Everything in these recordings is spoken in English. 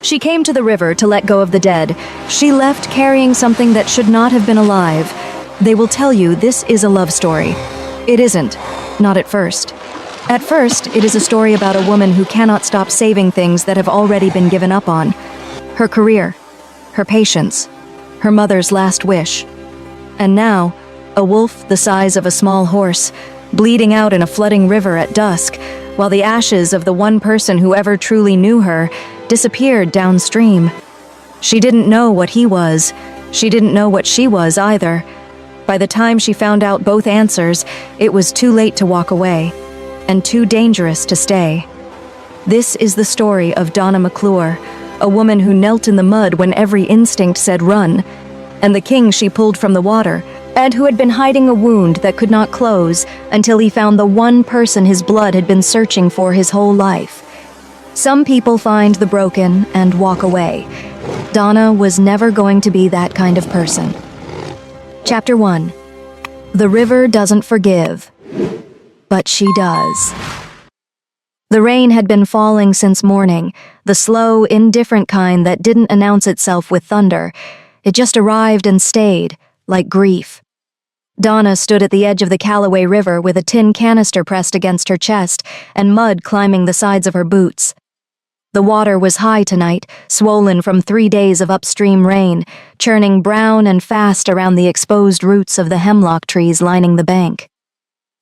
She came to the river to let go of the dead. She left carrying something that should not have been alive. They will tell you this is a love story. It isn't. Not at first. At first, it is a story about a woman who cannot stop saving things that have already been given up on. Her career, her patience, her mother's last wish. And now, a wolf the size of a small horse, bleeding out in a flooding river at dusk, while the ashes of the one person who ever truly knew her disappeared downstream. She didn't know what he was. She didn't know what she was either. By the time she found out both answers, it was too late to walk away, and too dangerous to stay. This is the story of Donna McClure, a woman who knelt in the mud when every instinct said run, and the king she pulled from the water, and who had been hiding a wound that could not close until he found the one person his blood had been searching for his whole life. Some people find the broken and walk away. Donna was never going to be that kind of person. Chapter 1. The river doesn't forgive, but she does. The rain had been falling since morning, the slow, indifferent kind that didn't announce itself with thunder. It just arrived and stayed, like grief. Donna stood at the edge of the Callaway River with a tin canister pressed against her chest and mud climbing the sides of her boots. The water was high tonight, swollen from 3 days of upstream rain, churning brown and fast around the exposed roots of the hemlock trees lining the bank.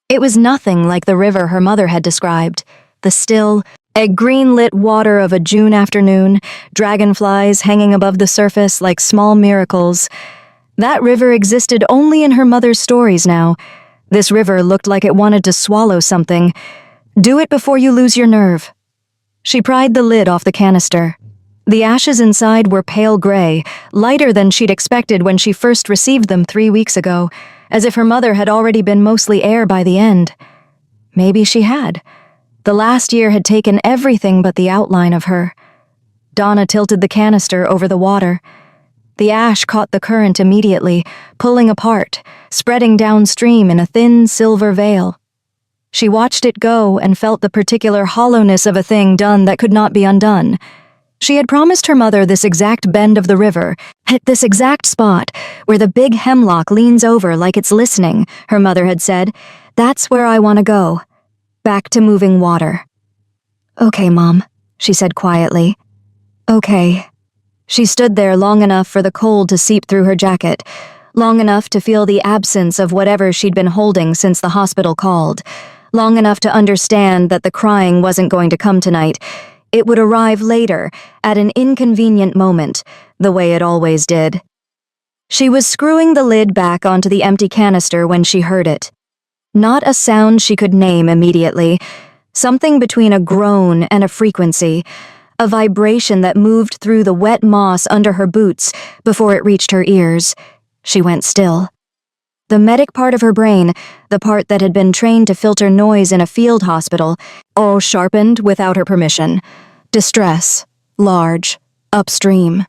It was nothing like the river her mother had described. The still, egg-green-lit water of a June afternoon, dragonflies hanging above the surface like small miracles. That river existed only in her mother's stories now. This river looked like it wanted to swallow something. Do it before you lose your nerve. She pried the lid off the canister. The ashes inside were pale gray, lighter than she'd expected when she first received them 3 weeks ago, as if her mother had already been mostly air by the end. Maybe she had. The last year had taken everything but the outline of her. Donna tilted the canister over the water. The ash caught the current immediately, pulling apart, spreading downstream in a thin silver veil. She watched it go and felt the particular hollowness of a thing done that could not be undone. She had promised her mother this exact bend of the river, at this exact spot where the big hemlock leans over like it's listening, her mother had said. That's where I want to go. Back to moving water. Okay, Mom, she said quietly. Okay. She stood there long enough for the cold to seep through her jacket, long enough to feel the absence of whatever she'd been holding since the hospital called, long enough to understand that the crying wasn't going to come tonight. It would arrive later, at an inconvenient moment, the way it always did. She was screwing the lid back onto the empty canister when she heard it. Not a sound she could name immediately, something between a groan and a frequency, a vibration that moved through the wet moss under her boots before it reached her ears. She went still. The medic part of her brain, the part that had been trained to filter noise in a field hospital, all sharpened without her permission. Distress, large, upstream.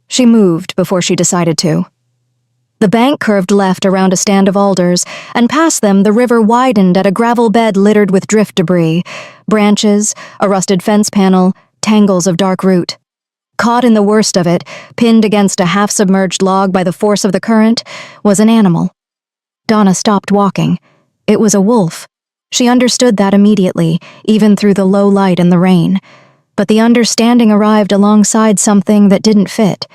She moved before she decided to. The bank curved left around a stand of alders, and past them the river widened at a gravel bed littered with drift debris, branches, a rusted fence panel, tangles of dark root. Caught in the worst of it, pinned against a half-submerged log by the force of the current, was an animal. Donna stopped walking. It was a wolf. She understood that immediately, even through the low light and the rain. But the understanding arrived alongside something that didn't fit.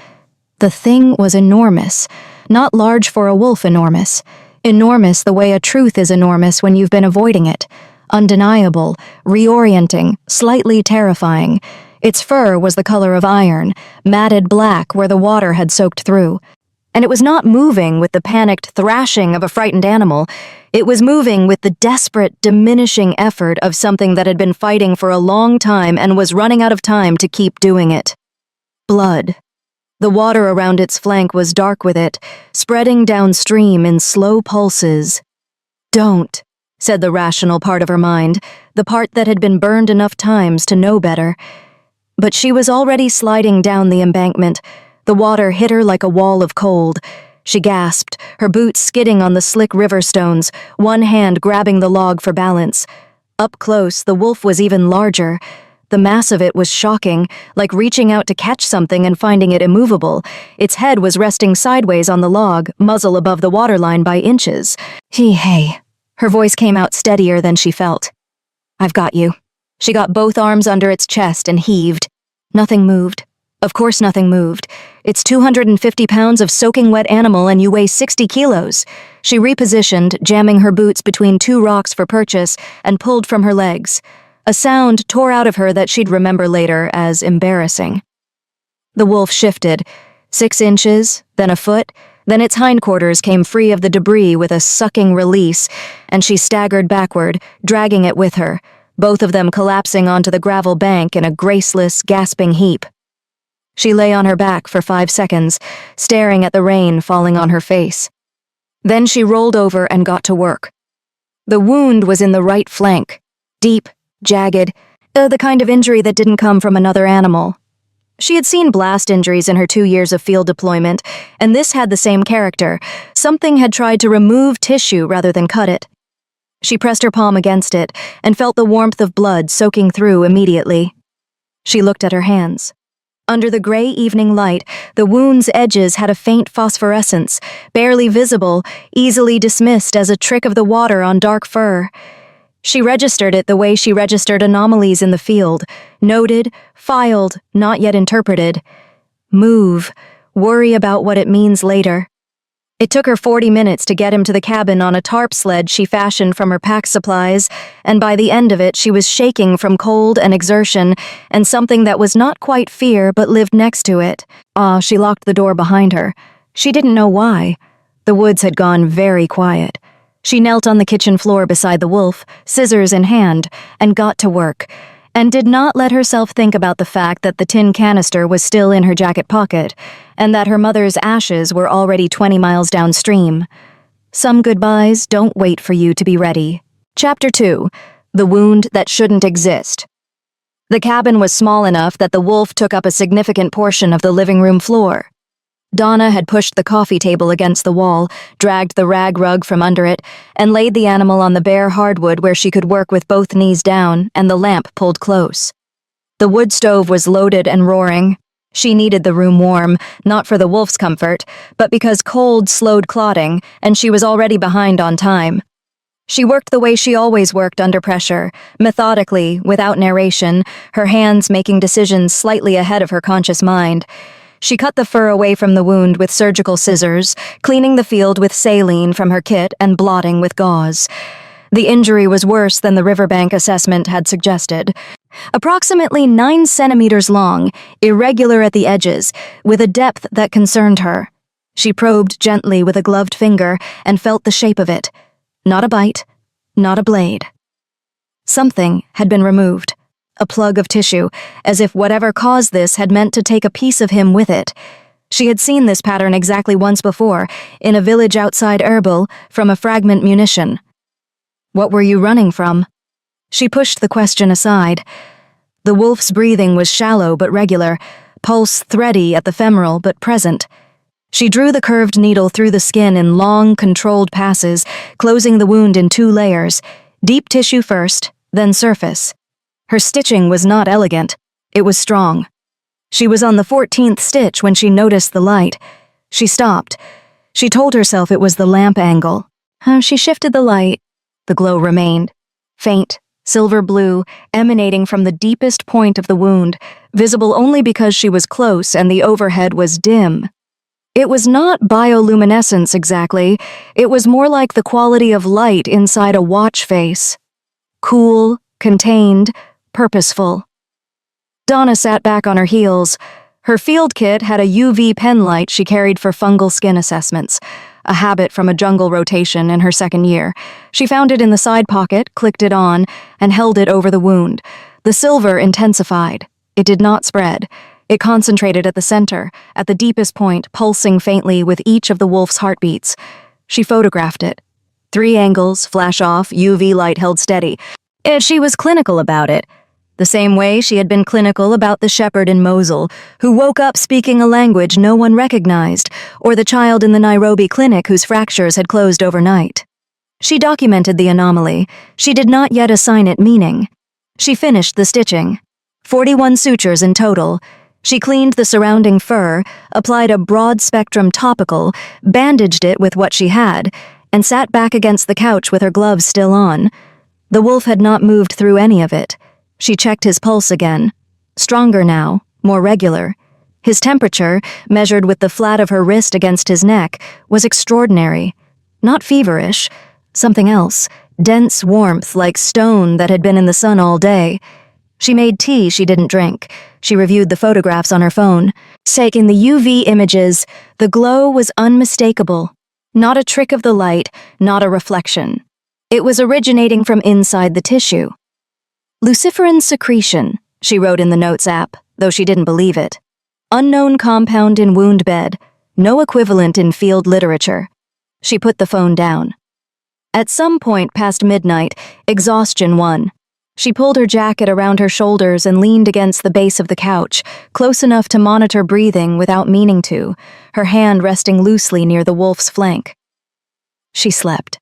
The thing was enormous. Not large for a wolf enormous. Enormous the way a truth is enormous when you've been avoiding it. Undeniable, reorienting, slightly terrifying. Its fur was the color of iron, matted black where the water had soaked through. And it was not moving with the panicked thrashing of a frightened animal. It was moving with the desperate, diminishing effort of something that had been fighting for a long time and was running out of time to keep doing it. Blood. The water around its flank was dark with it, spreading downstream in slow pulses. Don't, said the rational part of her mind, the part that had been burned enough times to know better. But she was already sliding down the embankment. The water hit her like a wall of cold. She gasped, her boots skidding on the slick river stones, one hand grabbing the log for balance. Up close, the wolf was even larger. The mass of it was shocking, like reaching out to catch something and finding it immovable. Its head was resting sideways on the log, muzzle above the waterline by inches. Hey. Her voice came out steadier than she felt. I've got you. She got both arms under its chest and heaved. Nothing moved. Of course nothing moved. It's 250 pounds of soaking wet animal and you weigh 60 kilos. She repositioned, jamming her boots between two rocks for purchase, and pulled from her legs. A sound tore out of her that she'd remember later as embarrassing. The wolf shifted. 6 inches, then a foot, then its hindquarters came free of the debris with a sucking release, and she staggered backward, dragging it with her, both of them collapsing onto the gravel bank in a graceless, gasping heap. She lay on her back for 5 seconds, staring at the rain falling on her face. Then she rolled over and got to work. The wound was in the right flank, deep, jagged, the kind of injury that didn't come from another animal. She had seen blast injuries in her 2 years of field deployment, and this had the same character. Something had tried to remove tissue rather than cut it. She pressed her palm against it and felt the warmth of blood soaking through immediately. She looked at her hands. Under the gray evening light, the wound's edges had a faint phosphorescence, barely visible, easily dismissed as a trick of the water on dark fur. She registered it the way she registered anomalies in the field, noted, filed, not yet interpreted. Move, worry about what it means later. It took her 40 minutes to get him to the cabin on a tarp sled she fashioned from her pack supplies, and by the end of it she was shaking from cold and exertion, and something that was not quite fear but lived next to it. She locked the door behind her. She didn't know why. The woods had gone very quiet. She knelt on the kitchen floor beside the wolf, scissors in hand, and got to work, and did not let herself think about the fact that the tin canister was still in her jacket pocket, and that her mother's ashes were already 20 miles downstream. Some goodbyes don't wait for you to be ready. Chapter 2. The Wound That Shouldn't Exist. The cabin was small enough that the wolf took up a significant portion of the living room floor. Donna had pushed the coffee table against the wall, dragged the rag rug from under it, and laid the animal on the bare hardwood where she could work with both knees down and the lamp pulled close. The wood stove was loaded and roaring. She needed the room warm, not for the wolf's comfort, but because cold slowed clotting, and she was already behind on time. She worked the way she always worked under pressure, methodically, without narration, her hands making decisions slightly ahead of her conscious mind. She cut the fur away from the wound with surgical scissors, cleaning the field with saline from her kit and blotting with gauze. The injury was worse than the riverbank assessment had suggested. Approximately 9 centimeters long, irregular at the edges, with a depth that concerned her. She probed gently with a gloved finger and felt the shape of it. Not a bite, not a blade. Something had been removed. A plug of tissue, as if whatever caused this had meant to take a piece of him with it. She had seen this pattern exactly once before, in a village outside Erbil, from a fragment munition. What were you running from? She pushed the question aside. The wolf's breathing was shallow but regular, pulse thready at the femoral but present. She drew the curved needle through the skin in long, controlled passes, closing the wound in 2 layers, deep tissue first, then surface. Her stitching was not elegant. It was strong. She was on the 14th stitch when she noticed the light. She stopped. She told herself it was the lamp angle. She shifted the light. The glow remained. Faint, silver blue, emanating from the deepest point of the wound, visible only because she was close and the overhead was dim. It was not bioluminescence exactly. It was more like the quality of light inside a watch face. Cool, contained, purposeful. Donna sat back on her heels. Her field kit had a UV pen light she carried for fungal skin assessments, a habit from a jungle rotation in her 2nd year. She found it in the side pocket, clicked it on, and held it over the wound. The silver intensified. It did not spread. It concentrated at the center, at the deepest point, pulsing faintly with each of the wolf's heartbeats. She photographed it. 3 angles, flash off, UV light held steady. She was clinical about it. The same way she had been clinical about the shepherd in Mosul, who woke up speaking a language no one recognized, or the child in the Nairobi clinic whose fractures had closed overnight. She documented the anomaly. She did not yet assign it meaning. She finished the stitching. 41 sutures in total. She cleaned the surrounding fur, applied a broad-spectrum topical, bandaged it with what she had, and sat back against the couch with her gloves still on. The wolf had not moved through any of it. She checked his pulse again. Stronger now, more regular. His temperature, measured with the flat of her wrist against his neck, was extraordinary. Not feverish. Something else. Dense warmth like stone that had been in the sun all day. She made tea she didn't drink. She reviewed the photographs on her phone. Taking the UV images, the glow was unmistakable. Not a trick of the light, not a reflection. It was originating from inside the tissue. Luciferin secretion, she wrote in the Notes app, though she didn't believe it. Unknown compound in wound bed, no equivalent in field literature. She put the phone down. At some point past midnight, exhaustion won. She pulled her jacket around her shoulders and leaned against the base of the couch, close enough to monitor breathing without meaning to, her hand resting loosely near the wolf's flank. She slept.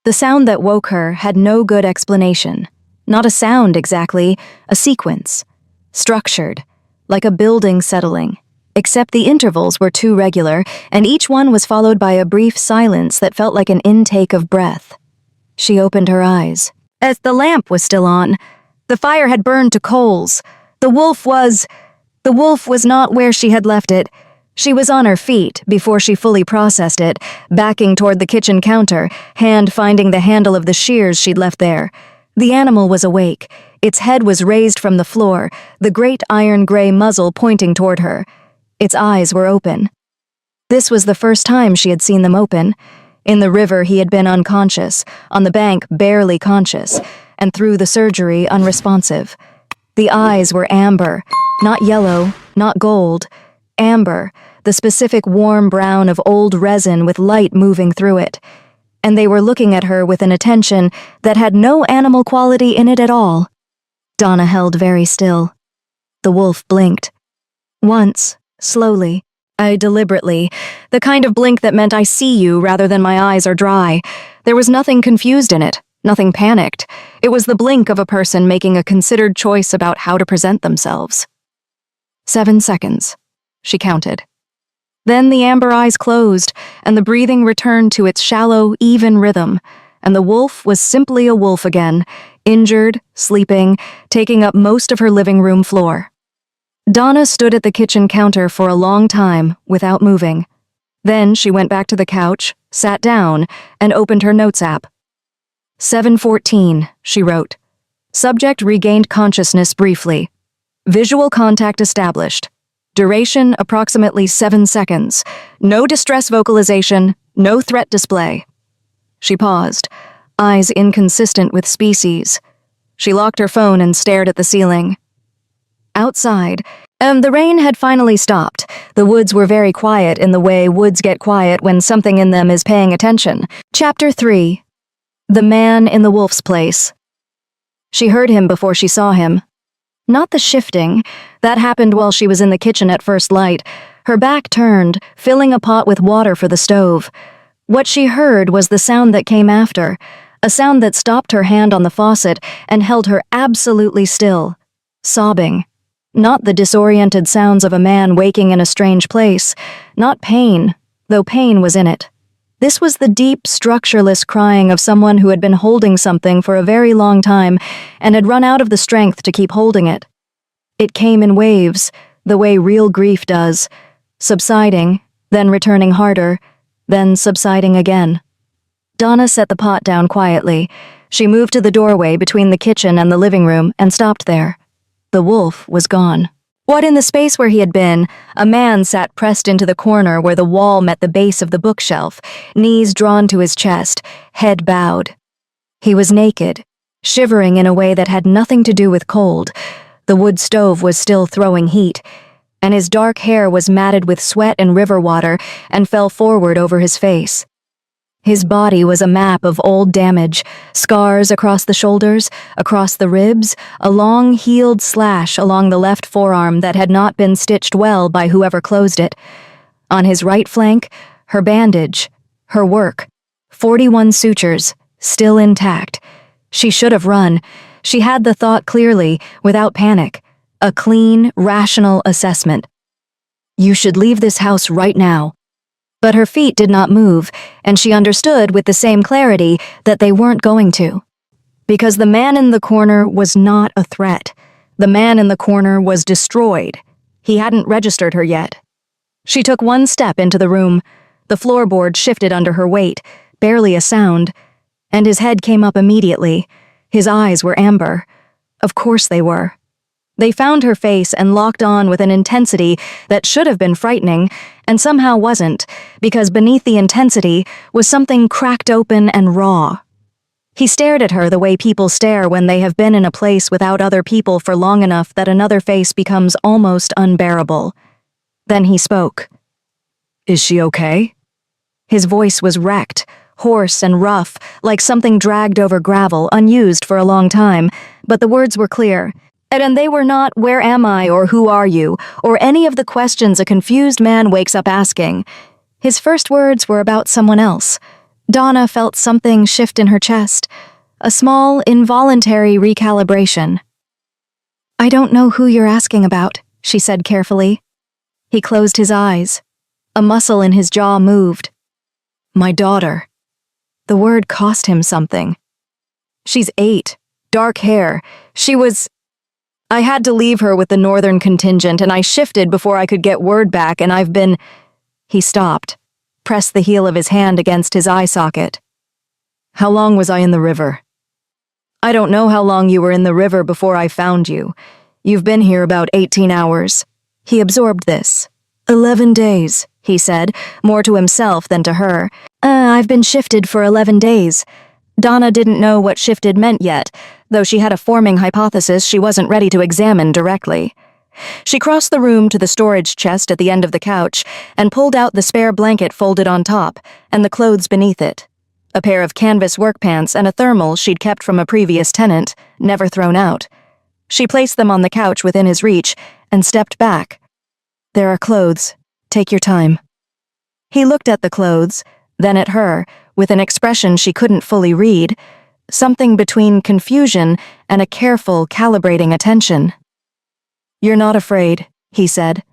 The sound that woke her had no good explanation. Not a sound exactly, a sequence. Structured, like a building settling. Except the intervals were too regular, and each one was followed by a brief silence that felt like an intake of breath. She opened her eyes. As the lamp was still on, the fire had burned to coals. The wolf was not where she had left it. She was on her feet before she fully processed it, backing toward the kitchen counter, hand finding the handle of the shears she'd left there. The animal was awake. Its head was raised from the floor, the great iron-gray muzzle pointing toward her. Its eyes were open. This was the first time she had seen them open. In the river he had been unconscious, on the bank barely conscious, and through the surgery unresponsive. The eyes were amber, not yellow, not gold. Amber, the specific warm brown of old resin with light moving through it. And they were looking at her with an attention that had no animal quality in it at all. Donna held very still. The wolf blinked. Once. Slowly, deliberately, the kind of blink that meant I see you rather than my eyes are dry. There was nothing confused in it, nothing panicked. It was the blink of a person making a considered choice about how to present themselves. 7 seconds, she counted. Then the amber eyes closed, and the breathing returned to its shallow, even rhythm, and the wolf was simply a wolf again, injured, sleeping, taking up most of her living room floor. Donna stood at the kitchen counter for a long time, without moving. Then she went back to the couch, sat down, and opened her Notes app. 7:14, she wrote. Subject regained consciousness briefly. Visual contact established. Duration approximately 7 seconds. No distress vocalization, no threat display. She paused, eyes inconsistent with species. She locked her phone and stared at the ceiling. Outside, the rain had finally stopped. The woods were very quiet in the way woods get quiet when something in them is paying attention. Chapter 3. The Man in the Wolf's Place. She heard him before she saw him. Not the shifting. That happened while she was in the kitchen at first light. Her back turned, filling a pot with water for the stove. What she heard was the sound that came after, a sound that stopped her hand on the faucet and held her absolutely still. Sobbing. Not the disoriented sounds of a man waking in a strange place. Not pain, though pain was in it. This was the deep, structureless crying of someone who had been holding something for a very long time and had run out of the strength to keep holding it. It came in waves, the way real grief does, subsiding, then returning harder, then subsiding again. Donna set the pot down quietly. She moved to the doorway between the kitchen and the living room and stopped there. The wolf was gone. What in the space where he had been, a man sat pressed into the corner where the wall met the base of the bookshelf, knees drawn to his chest, head bowed. He was naked, shivering in a way that had nothing to do with cold. The wood stove was still throwing heat, and his dark hair was matted with sweat and river water and fell forward over his face. His body was a map of old damage, scars across the shoulders, across the ribs, a long healed slash along the left forearm that had not been stitched well by whoever closed it. On his right flank, her bandage, her work, 41 sutures, still intact. She should have run. She had the thought clearly, without panic. A clean, rational assessment. You should leave this house right now. But her feet did not move, and she understood with the same clarity that they weren't going to. Because the man in the corner was not a threat. The man in the corner was destroyed. He hadn't registered her yet. She took one step into the room. The floorboard shifted under her weight, barely a sound, and his head came up immediately. His eyes were amber. Of course they were. They found her face and locked on with an intensity that should have been frightening, and somehow wasn't, because beneath the intensity was something cracked open and raw. He stared at her the way people stare when they have been in a place without other people for long enough that another face becomes almost unbearable. Then he spoke. Is she okay? His voice was wrecked, hoarse and rough, like something dragged over gravel, unused for a long time, but the words were clear. And they were not, where am I, or who are you, or any of the questions a confused man wakes up asking. His first words were about someone else. Donna felt something shift in her chest, a small, involuntary recalibration. I don't know who you're asking about, she said carefully. He closed his eyes. A muscle in his jaw moved. My daughter. The word cost him something. She's 8, dark hair. I had to leave her with the northern contingent, and I shifted before I could get word back, and I've been... He stopped, pressed the heel of his hand against his eye socket. How long was I in the river? I don't know how long you were in the river before I found you. You've been here about 18 hours. He absorbed this. 11 days, he said, more to himself than to her. I've been shifted for 11 days. Donna didn't know what shifted meant yet, though she had a forming hypothesis she wasn't ready to examine directly. She crossed the room to the storage chest at the end of the couch and pulled out the spare blanket folded on top and the clothes beneath it. A pair of canvas work pants and a thermal she'd kept from a previous tenant, never thrown out. She placed them on the couch within his reach and stepped back. There are clothes. Take your time. He looked at the clothes, then at her, with an expression she couldn't fully read, something between confusion and a careful, calibrating attention. You're not afraid, he said.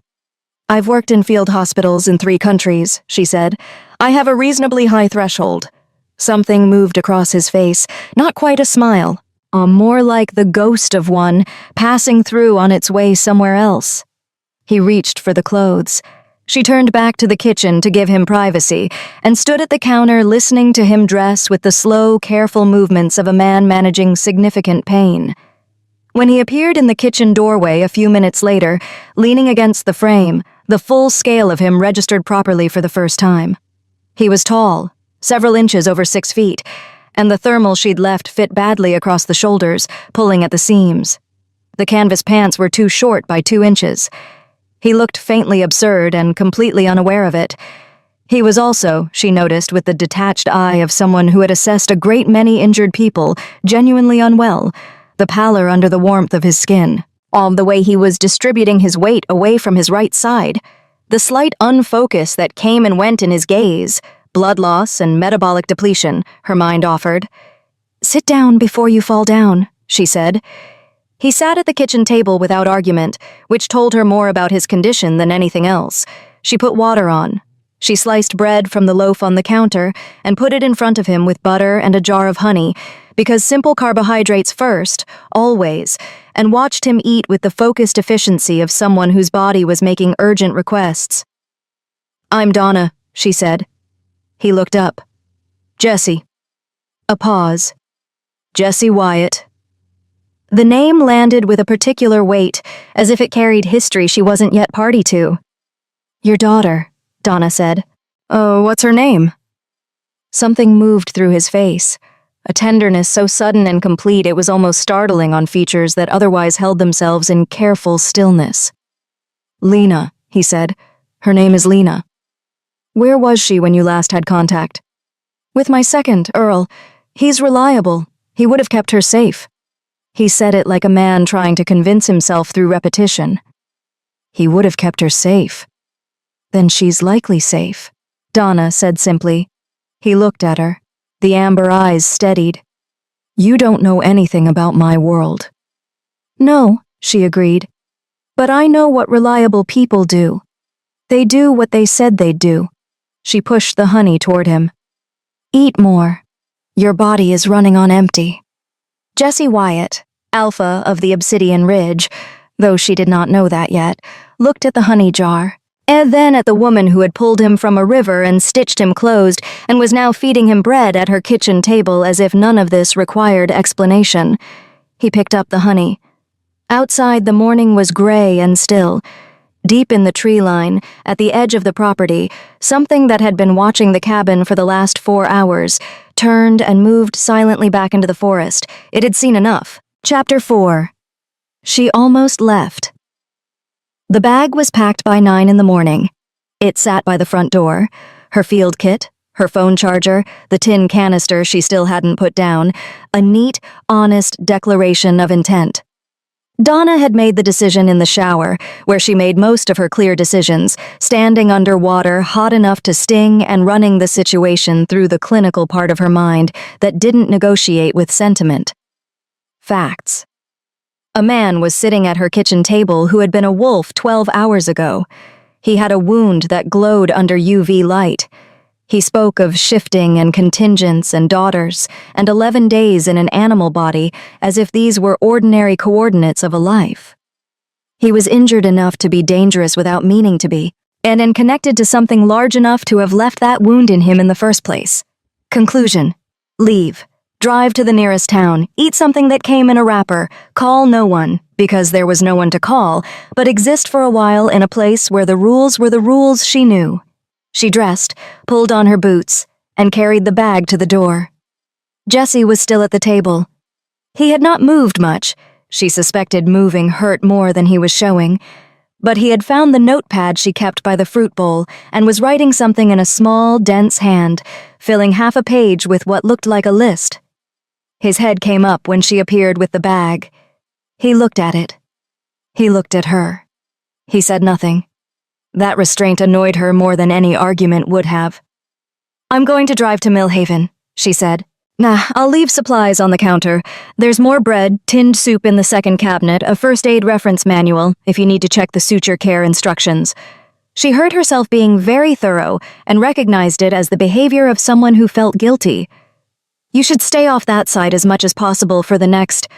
I've worked in field hospitals in 3 countries, she said. I have a reasonably high threshold. Something moved across his face, not quite a smile, more like the ghost of one passing through on its way somewhere else. He reached for the clothes. She turned back to the kitchen to give him privacy and stood at the counter listening to him dress with the slow, careful movements of a man managing significant pain. When he appeared in the kitchen doorway a few minutes later, leaning against the frame, the full scale of him registered properly for the first time. He was tall, several inches over 6 feet, and the thermal she'd left fit badly across the shoulders, pulling at the seams. The canvas pants were too short by 2 inches. He looked faintly absurd and completely unaware of it. He was also, she noticed with the detached eye of someone who had assessed a great many injured people, genuinely unwell, the pallor under the warmth of his skin, all the way he was distributing his weight away from his right side, the slight unfocus that came and went in his gaze, blood loss and metabolic depletion, her mind offered. Sit down before you fall down, she said. He sat at the kitchen table without argument, which told her more about his condition than anything else. She put water on. She sliced bread from the loaf on the counter and put it in front of him with butter and a jar of honey, because simple carbohydrates first, always, and watched him eat with the focused efficiency of someone whose body was making urgent requests. I'm Donna, she said. He looked up. Jesse. A pause. Jesse Wyatt. The name landed with a particular weight, as if it carried history she wasn't yet party to. Your daughter, Donna said. Oh, what's her name? Something moved through his face, a tenderness so sudden and complete it was almost startling on features that otherwise held themselves in careful stillness. Lena, he said. Her name is Lena. Where was she when you last had contact? With my second, Earl. He's reliable. He would have kept her safe. He said it like a man trying to convince himself through repetition. He would have kept her safe. Then she's likely safe, Donna said simply. He looked at her. The amber eyes steadied. "You don't know anything about my world." "No," she agreed. "But I know what reliable people do. They do what they said they'd do." She pushed the honey toward him. "Eat more. Your body is running on empty." Jesse Wyatt, Alpha of the Obsidian Ridge, though she did not know that yet, looked at the honey jar, and then at the woman who had pulled him from a river and stitched him closed and was now feeding him bread at her kitchen table as if none of this required explanation. He picked up the honey. Outside, the morning was gray and still. Deep in the tree line, at the edge of the property, something that had been watching the cabin for the last 4 hours turned and moved silently back into the forest. It had seen enough. Chapter 4. She almost left. The bag was packed by 9 in the morning. It sat by the front door. Her field kit, her phone charger, the tin canister she still hadn't put down, a neat, honest declaration of intent. Donna had made the decision in the shower, where she made most of her clear decisions, standing under water hot enough to sting and running the situation through the clinical part of her mind that didn't negotiate with sentiment. Facts. A man was sitting at her kitchen table who had been a wolf 12 hours ago. He had a wound that glowed under UV light. He spoke of shifting and contingents and daughters and 11 days in an animal body as if these were ordinary coordinates of a life. He was injured enough to be dangerous without meaning to be, and connected to something large enough to have left that wound in him in the first place. Conclusion. Leave. Drive to the nearest town, eat something that came in a wrapper, call no one, because there was no one to call, but exist for a while in a place where the rules were the rules she knew. She dressed, pulled on her boots, and carried the bag to the door. Jesse was still at the table. He had not moved much. She suspected moving hurt more than he was showing. But he had found the notepad she kept by the fruit bowl and was writing something in a small, dense hand, filling half a page with what looked like a list. His head came up when she appeared with the bag. He looked at it. He looked at her. He said nothing. That restraint annoyed her more than any argument would have. "I'm going to drive to Millhaven," she said. "Nah, I'll leave supplies on the counter. There's more bread, tinned soup in the second cabinet, a first aid reference manual, if you need to check the suture care instructions." She heard herself being very thorough and recognized it as the behavior of someone who felt guilty. "You should stay off that side as much as possible for the next—"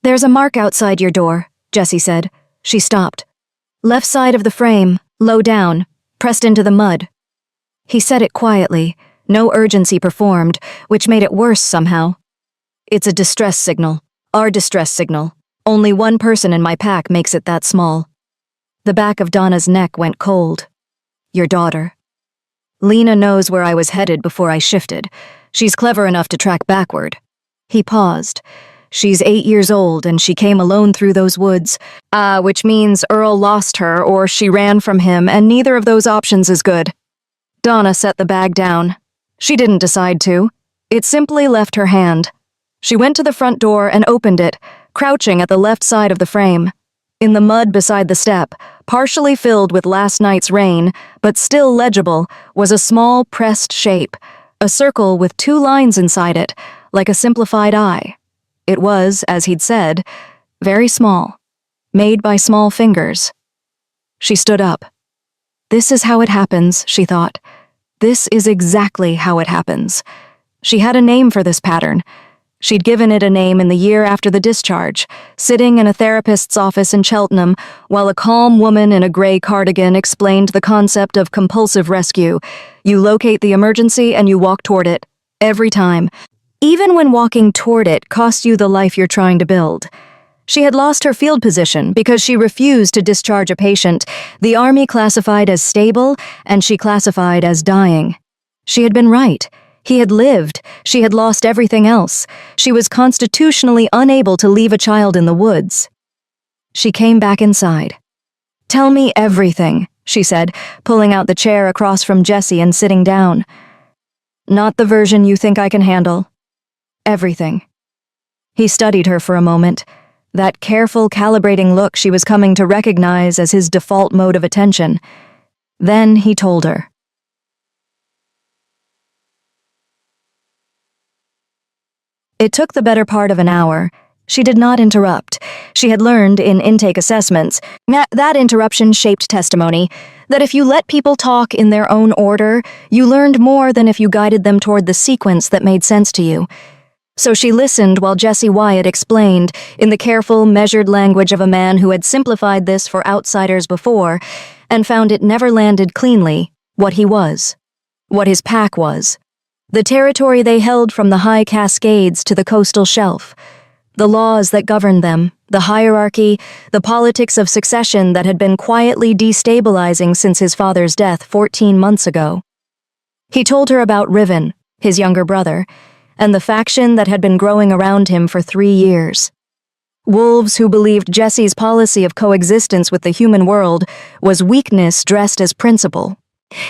"There's a mark outside your door," Jessie said. She stopped. "Left side of the frame. Low down, pressed into the mud." He said it quietly, no urgency performed, which made it worse somehow. "It's a distress signal. Our distress signal. Only one person in my pack makes it that small." The back of Donna's neck went cold. "Your daughter." "Lena knows where I was headed before I shifted. She's clever enough to track backward." He paused. "She's 8 years old and she came alone through those woods. Which means Earl lost her or she ran from him, and neither of those options is good." Donna set the bag down. She didn't decide to. It simply left her hand. She went to the front door and opened it, crouching at the left side of the frame. In the mud beside the step, partially filled with last night's rain, but still legible, was a small pressed shape, a circle with 2 lines inside it, like a simplified eye. It was, as he'd said, very small, made by small fingers. She stood up. This is how it happens, she thought. This is exactly how it happens. She had a name for this pattern. She'd given it a name in the year after the discharge, sitting in a therapist's office in Cheltenham, while a calm woman in a gray cardigan explained the concept of compulsive rescue. You locate the emergency and you walk toward it. Every time. Even when walking toward it costs you the life you're trying to build. She had lost her field position because she refused to discharge a patient the Army classified as stable and she classified as dying. She had been right. He had lived. She had lost everything else. She was constitutionally unable to leave a child in the woods. She came back inside. "Tell me everything," she said, pulling out the chair across from Jesse and sitting down. "Not the version you think I can handle. Everything." He studied her for a moment, that careful, calibrating look she was coming to recognize as his default mode of attention. Then he told her. It took the better part of an hour. She did not interrupt. She had learned in intake assessments, that interruption shaped testimony, that if you let people talk in their own order, you learned more than if you guided them toward the sequence that made sense to you. So she listened while Jesse Wyatt explained, in the careful, measured language of a man who had simplified this for outsiders before, and found it never landed cleanly, what he was. What his pack was. The territory they held from the high Cascades to the coastal shelf. The laws that governed them, the hierarchy, the politics of succession that had been quietly destabilizing since his father's death 14 months ago. He told her about Riven, his younger brother, and the faction that had been growing around him for 3 years. Wolves who believed Jesse's policy of coexistence with the human world was weakness dressed as principle.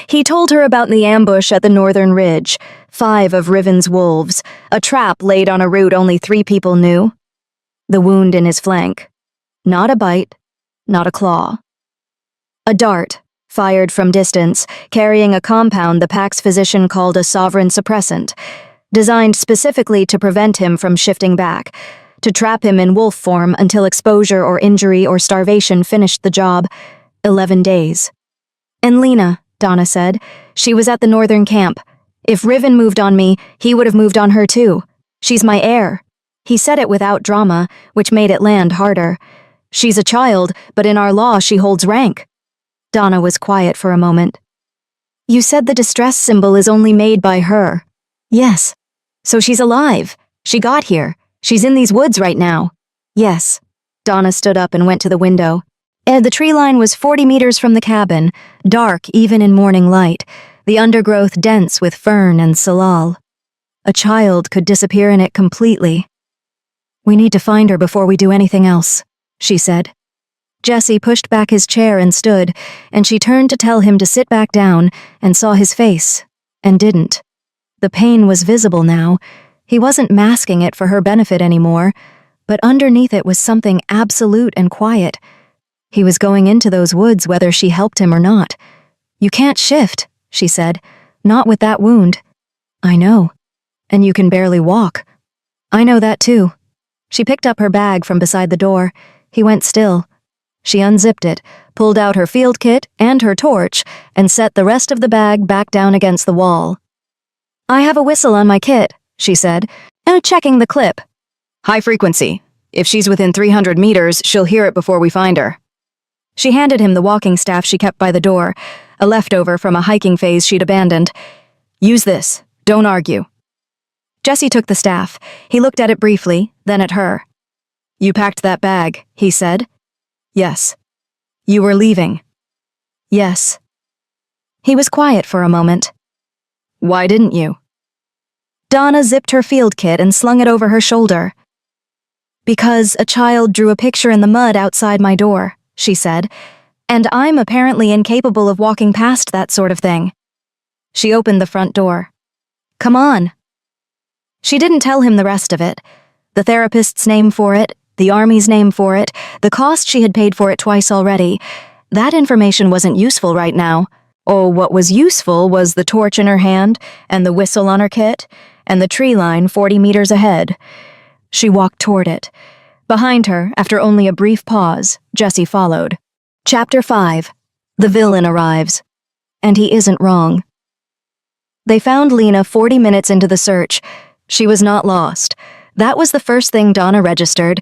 He told her about the ambush at the northern ridge, 5 of Riven's wolves, a trap laid on a route only 3 people knew. The wound in his flank. Not a bite, not a claw. A dart, fired from distance, carrying a compound the pack's physician called a sovereign suppressant, designed specifically to prevent him from shifting back, to trap him in wolf form until exposure or injury or starvation finished the job. 11 days. And Lena, Donna said, she was at the northern camp. If Riven moved on me, he would have moved on her too. She's my heir. He said it without drama, which made it land harder. She's a child, but in our law she holds rank. Donna was quiet for a moment. You said the distress symbol is only made by her. Yes. So she's alive. She got here. She's in these woods right now. Yes. Donna stood up and went to the window. The tree line was 40 meters from the cabin, dark even in morning light, the undergrowth dense with fern and salal. A child could disappear in it completely. We need to find her before we do anything else, she said. Jesse pushed back his chair and stood, and she turned to tell him to sit back down and saw his face, and didn't. The pain was visible now. He wasn't masking it for her benefit anymore, but underneath it was something absolute and quiet. He was going into those woods whether she helped him or not. You can't shift, she said. Not with that wound. I know. And you can barely walk. I know that too. She picked up her bag from beside the door. He went still. She unzipped it, pulled out her field kit and her torch, and set the rest of the bag back down against the wall. I have a whistle on my kit, she said, checking the clip. High frequency. If she's within 300 meters, she'll hear it before we find her. She handed him the walking staff she kept by the door, a leftover from a hiking phase she'd abandoned. Use this. Don't argue. Jesse took the staff. He looked at it briefly, then at her. You packed that bag, he said. Yes. You were leaving. Yes. He was quiet for a moment. Why didn't you? Donna zipped her field kit and slung it over her shoulder. Because a child drew a picture in the mud outside my door, she said, and I'm apparently incapable of walking past that sort of thing. She opened the front door. Come on. She didn't tell him the rest of it. The therapist's name for it, the army's name for it, the cost she had paid for it twice already. That information wasn't useful right now. Oh, what was useful was the torch in her hand, and the whistle on her kit, and the tree line 40 meters ahead. She walked toward it. Behind her, after only a brief pause, Jesse followed. Chapter 5. The villain arrives. And he isn't wrong. They found Lena 40 minutes into the search. She was not lost. That was the first thing Donna registered.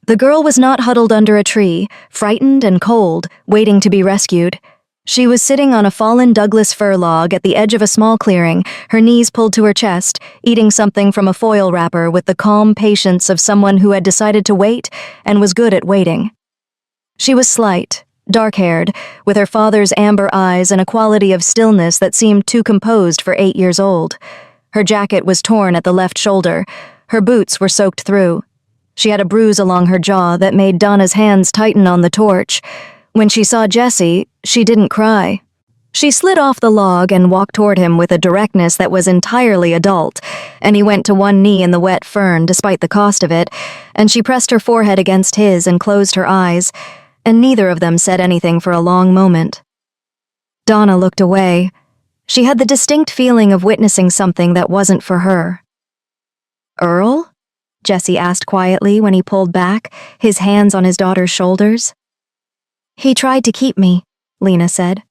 The girl was not huddled under a tree, frightened and cold, waiting to be rescued. She was sitting on a fallen Douglas fir log at the edge of a small clearing, her knees pulled to her chest, eating something from a foil wrapper with the calm patience of someone who had decided to wait and was good at waiting. She was slight, dark-haired, with her father's amber eyes and a quality of stillness that seemed too composed for 8 years old. Her jacket was torn at the left shoulder. Her boots were soaked through. She had a bruise along her jaw that made Donna's hands tighten on the torch. When she saw Jesse, she didn't cry. She slid off the log and walked toward him with a directness that was entirely adult, and he went to one knee in the wet fern despite the cost of it, and she pressed her forehead against his and closed her eyes, and neither of them said anything for a long moment. Donna looked away. She had the distinct feeling of witnessing something that wasn't for her. Earl? Jesse asked quietly when he pulled back, his hands on his daughter's shoulders. He tried to keep me, Lena said.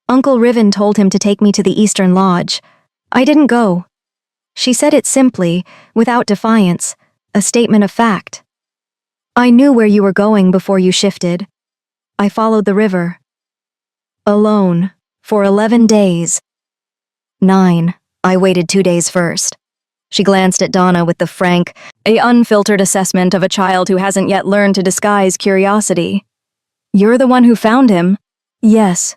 Uncle Riven told him to take me to the Eastern Lodge. I didn't go. She said it simply, without defiance, a statement of fact. I knew where you were going before you shifted. I followed the river. Alone, for 11 days. 9. I waited 2 days first. She glanced at Donna with the frank, unfiltered assessment of a child who hasn't yet learned to disguise curiosity. You're the one who found him? Yes.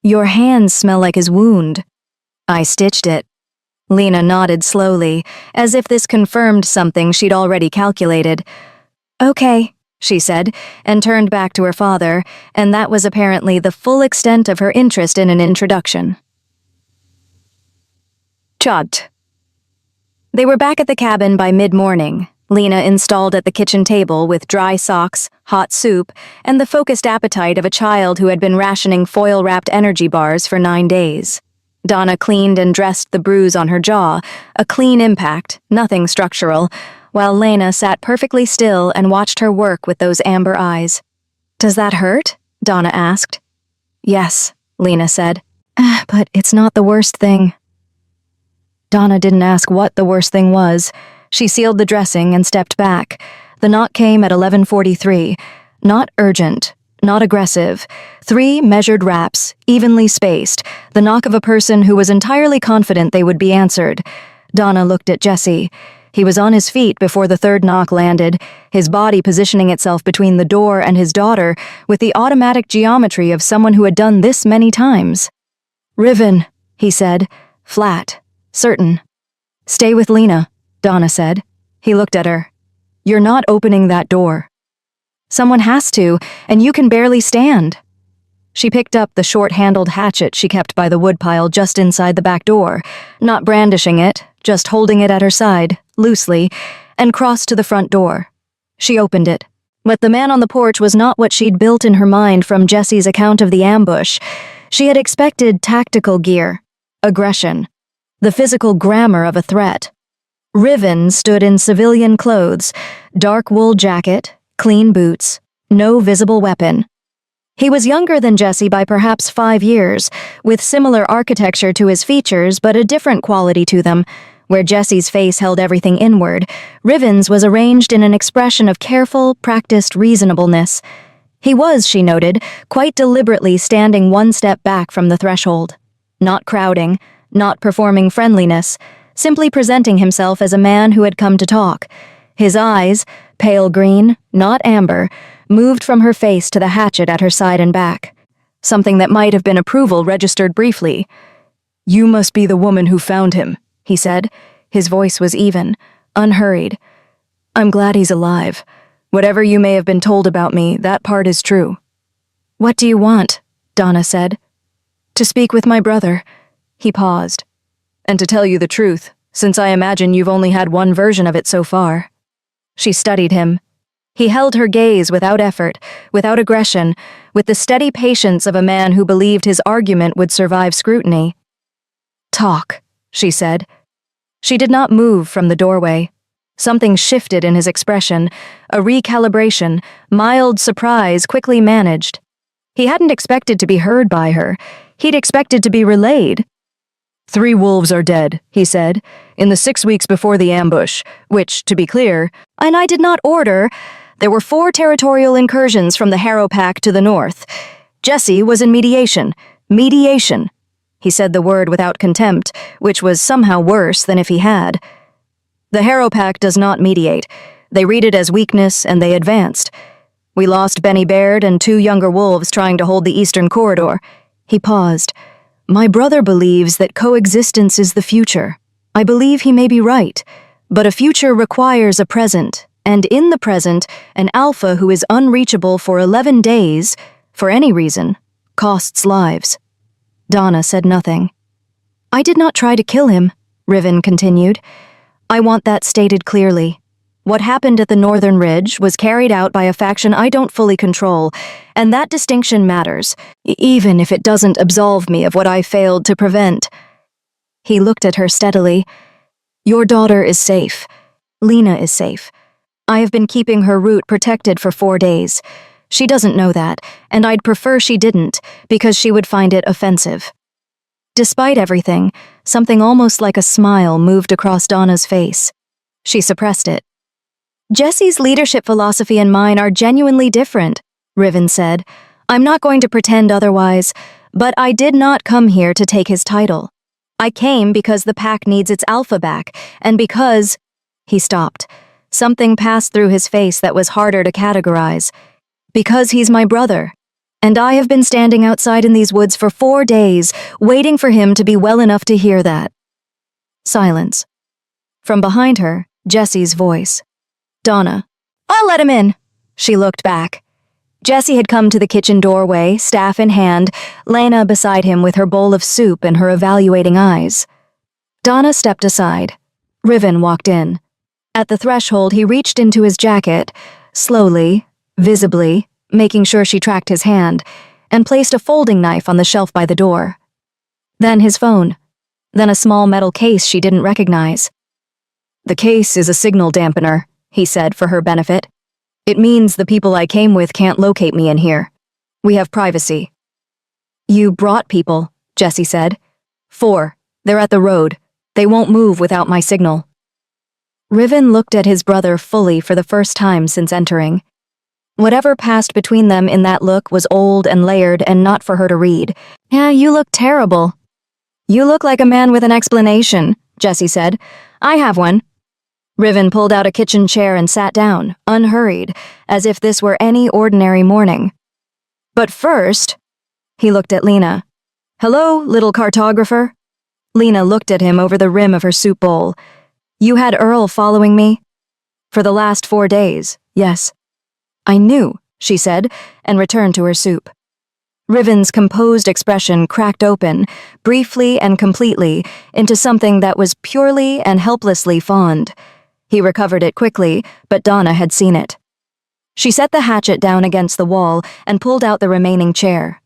Your hands smell like his wound. I stitched it. Lena nodded slowly, as if this confirmed something she'd already calculated. Okay, she said, and turned back to her father, and that was apparently the full extent of her interest in an introduction. Chot. They were back at the cabin by mid-morning, Lena installed at the kitchen table with dry socks, hot soup, and the focused appetite of a child who had been rationing foil-wrapped energy bars for 9 days. Donna cleaned and dressed the bruise on her jaw, a clean impact, nothing structural, while Lena sat perfectly still and watched her work with those amber eyes. Does that hurt? Donna asked. Yes, Lena said. But it's not the worst thing. Donna didn't ask what the worst thing was. She sealed the dressing and stepped back. The knock came at 11:43. Not urgent, not aggressive. 3 measured raps, evenly spaced, the knock of a person who was entirely confident they would be answered. Donna looked at Jesse. He was on his feet before the 3rd knock landed, his body positioning itself between the door and his daughter with the automatic geometry of someone who had done this many times. Riven, he said, flat, certain. Stay with Lena, Donna said. He looked at her. You're not opening that door. Someone has to, and you can barely stand. She picked up the short-handled hatchet she kept by the woodpile just inside the back door, not brandishing it, just holding it at her side, loosely, and crossed to the front door. She opened it. But the man on the porch was not what she'd built in her mind from Jesse's account of the ambush. She had expected tactical gear, aggression, the physical grammar of a threat. Riven stood in civilian clothes, dark wool jacket, clean boots, no visible weapon. He was younger than Jesse by perhaps 5 years, with similar architecture to his features but a different quality to them. Where Jesse's face held everything inward, Riven's was arranged in an expression of careful, practiced reasonableness. He was, she noted, quite deliberately standing 1 step back from the threshold. Not crowding, not performing friendliness, simply presenting himself as a man who had come to talk. His eyes, pale green, not amber, moved from her face to the hatchet at her side and back. Something that might have been approval registered briefly. You must be the woman who found him, he said. His voice was even, unhurried. I'm glad he's alive. Whatever you may have been told about me, that part is true. What do you want? Donna said. To speak with my brother. He paused. And to tell you the truth, since I imagine you've only had one version of it so far. She studied him. He held her gaze without effort, without aggression, with the steady patience of a man who believed his argument would survive scrutiny. Talk, she said. She did not move from the doorway. Something shifted in his expression, a recalibration, mild surprise quickly managed. He hadn't expected to be heard by her. He'd expected to be relayed. 3 wolves are dead, he said, in the 6 weeks before the ambush, which, to be clear, and I did not order. There were 4 territorial incursions from the Harrow Pack to the north. Jesse was in mediation. Mediation. He said the word without contempt, which was somehow worse than if he had. The Harrow Pack does not mediate. They read it as weakness, and they advanced. We lost Benny Baird and 2 younger wolves trying to hold the eastern corridor. He paused. My brother believes that coexistence is the future. I believe he may be right, but a future requires a present, and in the present, an alpha who is unreachable for 11 days, for any reason, costs lives. Donna said nothing. I did not try to kill him, Riven continued. I want that stated clearly. What happened at the Northern Ridge was carried out by a faction I don't fully control, and that distinction matters, even if it doesn't absolve me of what I failed to prevent. He looked at her steadily. Your daughter is safe. Lena is safe. I have been keeping her route protected for 4 days. She doesn't know that, and I'd prefer she didn't, because she would find it offensive. Despite everything, something almost like a smile moved across Donna's face. She suppressed it. Jesse's leadership philosophy and mine are genuinely different, Riven said. I'm not going to pretend otherwise, but I did not come here to take his title. I came because the pack needs its alpha back, and because— He stopped. Something passed through his face that was harder to categorize. Because he's my brother. And I have been standing outside in these woods for 4 days, waiting for him to be well enough to hear that. Silence. From behind her, Jesse's voice. Donna. I'll let him in. She looked back. Jesse had come to the kitchen doorway, staff in hand, Lena beside him with her bowl of soup and her evaluating eyes. Donna stepped aside. Riven walked in. At the threshold, he reached into his jacket, slowly, visibly, making sure she tracked his hand, and placed a folding knife on the shelf by the door. Then his phone. Then a small metal case she didn't recognize. The case is a signal dampener, he said for her benefit. It means the people I came with can't locate me in here. We have privacy. You brought people, Jesse said. 4. They're at the road. They won't move without my signal. Riven looked at his brother fully for the first time since entering. Whatever passed between them in that look was old and layered and not for her to read. Yeah, you look terrible. You look like a man with an explanation, Jesse said. I have one. Riven pulled out a kitchen chair and sat down, unhurried, as if this were any ordinary morning. But first, he looked at Lena. Hello, little cartographer. Lena looked at him over the rim of her soup bowl. You had Earl following me? For the last 4 days, yes. I knew, she said, and returned to her soup. Riven's composed expression cracked open, briefly and completely, into something that was purely and helplessly fond. He recovered it quickly, but Donna had seen it. She set the hatchet down against the wall and pulled out the remaining chair.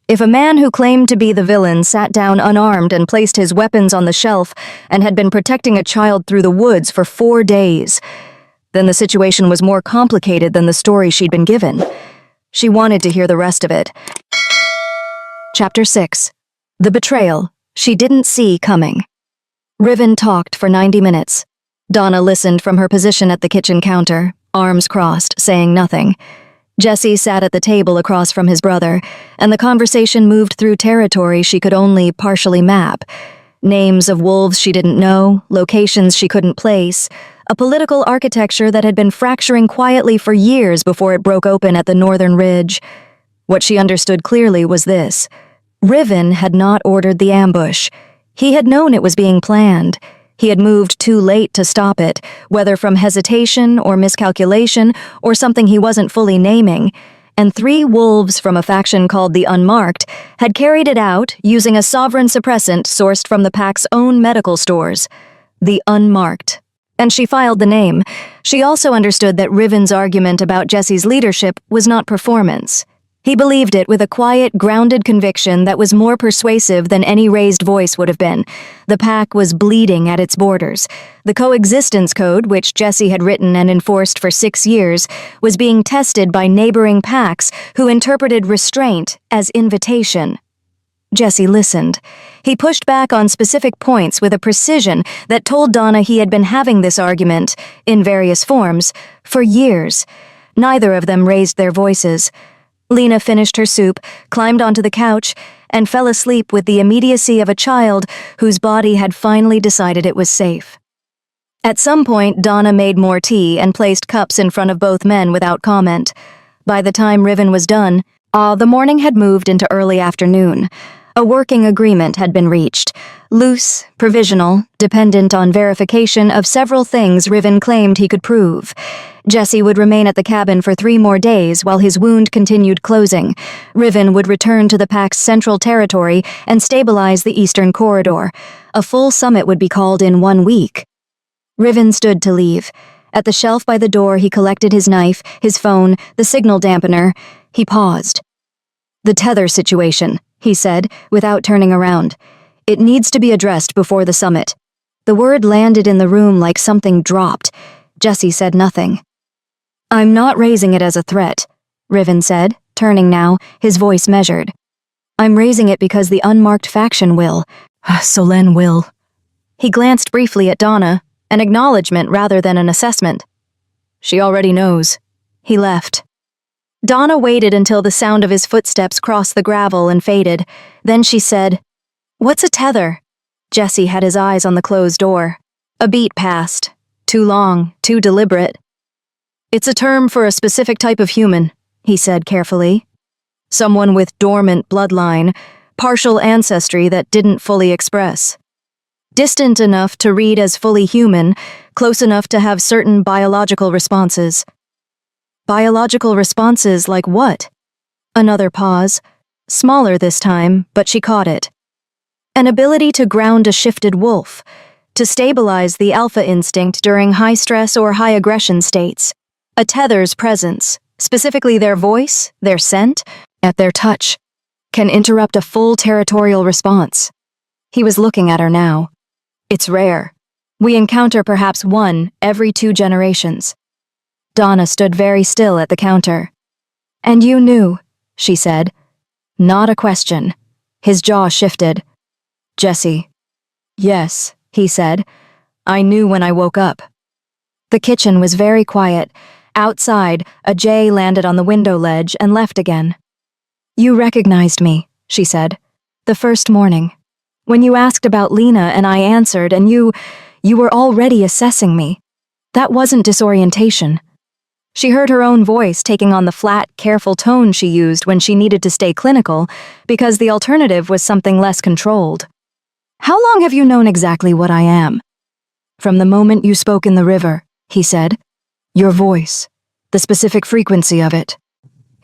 If a man who claimed to be the villain sat down unarmed and placed his weapons on the shelf and had been protecting a child through the woods for 4 days, then the situation was more complicated than the story she'd been given. She wanted to hear the rest of it. Chapter 6. The Betrayal She Didn't See Coming. Riven talked for 90 minutes. Donna listened from her position at the kitchen counter, arms crossed, saying nothing. Jesse sat at the table across from his brother, and the conversation moved through territory she could only partially map. Names of wolves she didn't know, locations she couldn't place, a political architecture that had been fracturing quietly for years before it broke open at the northern ridge. What she understood clearly was this. Riven had not ordered the ambush. He had known it was being planned. He had moved too late to stop it, whether from hesitation or miscalculation or something he wasn't fully naming, and 3 wolves from a faction called the Unmarked had carried it out using a sovereign suppressant sourced from the pack's own medical stores. The Unmarked. And she filed the name. She also understood that Riven's argument about Jesse's leadership was not performance. He believed it with a quiet, grounded conviction that was more persuasive than any raised voice would have been. The pack was bleeding at its borders. The coexistence code, which Jesse had written and enforced for 6 years, was being tested by neighboring packs who interpreted restraint as invitation. Jesse listened. He pushed back on specific points with a precision that told Donna he had been having this argument, in various forms, for years. Neither of them raised their voices. Lena finished her soup, climbed onto the couch, and fell asleep with the immediacy of a child whose body had finally decided it was safe. At some point, Donna made more tea and placed cups in front of both men without comment. By the time Riven was done, the morning had moved into early afternoon. A working agreement had been reached. Loose, provisional, dependent on verification of several things Riven claimed he could prove. Jesse would remain at the cabin for 3 more days while his wound continued closing. Riven would return to the pack's central territory and stabilize the eastern corridor. A full summit would be called in 1 week. Riven stood to leave. At the shelf by the door, he collected his knife, his phone, the signal dampener. He paused. The tether situation, he said, without turning around. It needs to be addressed before the summit. The word landed in the room like something dropped. Jessie said nothing. I'm not raising it as a threat, Riven said, turning now, his voice measured. I'm raising it because the unmarked faction will. Solène will. He glanced briefly at Donna, an acknowledgement rather than an assessment. She already knows. He left. Donna waited until the sound of his footsteps crossed the gravel and faded. Then she said, "What's a tether?" Jessie had his eyes on the closed door. A beat passed. Too long, too deliberate. It's a term for a specific type of human, he said carefully. Someone with dormant bloodline, partial ancestry that didn't fully express. Distant enough to read as fully human, close enough to have certain biological responses. Biological responses like what? Another pause. Smaller this time, but she caught it. An ability to ground a shifted wolf, to stabilize the alpha instinct during high stress or high aggression states. A tether's presence, specifically their voice, their scent, at their touch, can interrupt a full territorial response. He was looking at her now. It's rare. We encounter perhaps one every 2 generations. Donna stood very still at the counter. And you knew, she said. Not a question. His jaw shifted. Jessie. Yes, he said. I knew when I woke up. The kitchen was very quiet. Outside, a jay landed on the window ledge and left again. You recognized me, she said. The first morning. When you asked about Lena and I answered and you were already assessing me. That wasn't disorientation. She heard her own voice taking on the flat, careful tone she used when she needed to stay clinical, because the alternative was something less controlled. How long have you known exactly what I am? From the moment you spoke in the river, he said. Your voice, the specific frequency of it.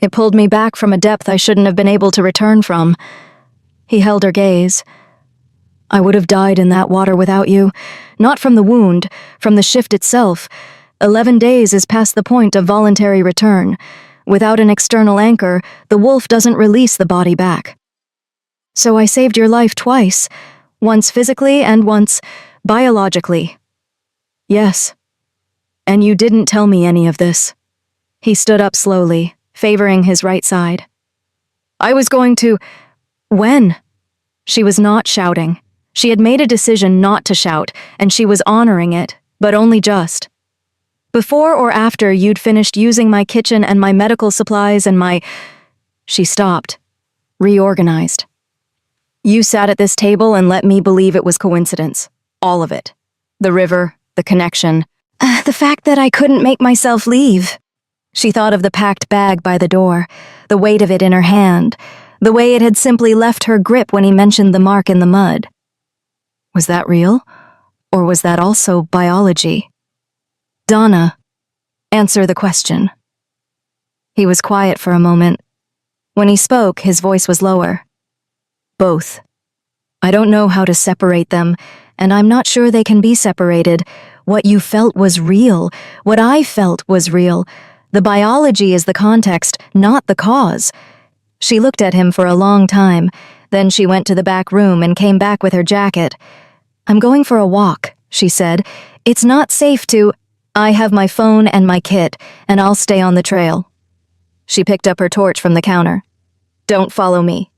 It pulled me back from a depth I shouldn't have been able to return from. He held her gaze. I would have died in that water without you, not from the wound, from the shift itself. 11 days is past the point of voluntary return. Without an external anchor, the wolf doesn't release the body back. So I saved your life twice, once physically and once biologically. Yes. And you didn't tell me any of this. He stood up slowly, favoring his right side. I was going to... When? She was not shouting. She had made a decision not to shout, and she was honoring it, but only just. Before or after you'd finished using my kitchen and my medical supplies and my... She stopped. Reorganized. You sat at this table and let me believe it was coincidence. All of it. The river, the connection. The fact that I couldn't make myself leave. She thought of the packed bag by the door, the weight of it in her hand, the way it had simply left her grip when he mentioned the mark in the mud. Was that real? Or was that also biology? Donna, answer the question. He was quiet for a moment. When he spoke, his voice was lower. Both. I don't know how to separate them, and I'm not sure they can be separated. What you felt was real. What I felt was real. The biology is the context, not the cause. She looked at him for a long time. Then she went to the back room and came back with her jacket. I'm going for a walk, she said. It's not safe to... I have my phone and my kit, and I'll stay on the trail. She picked up her torch from the counter. Don't follow me.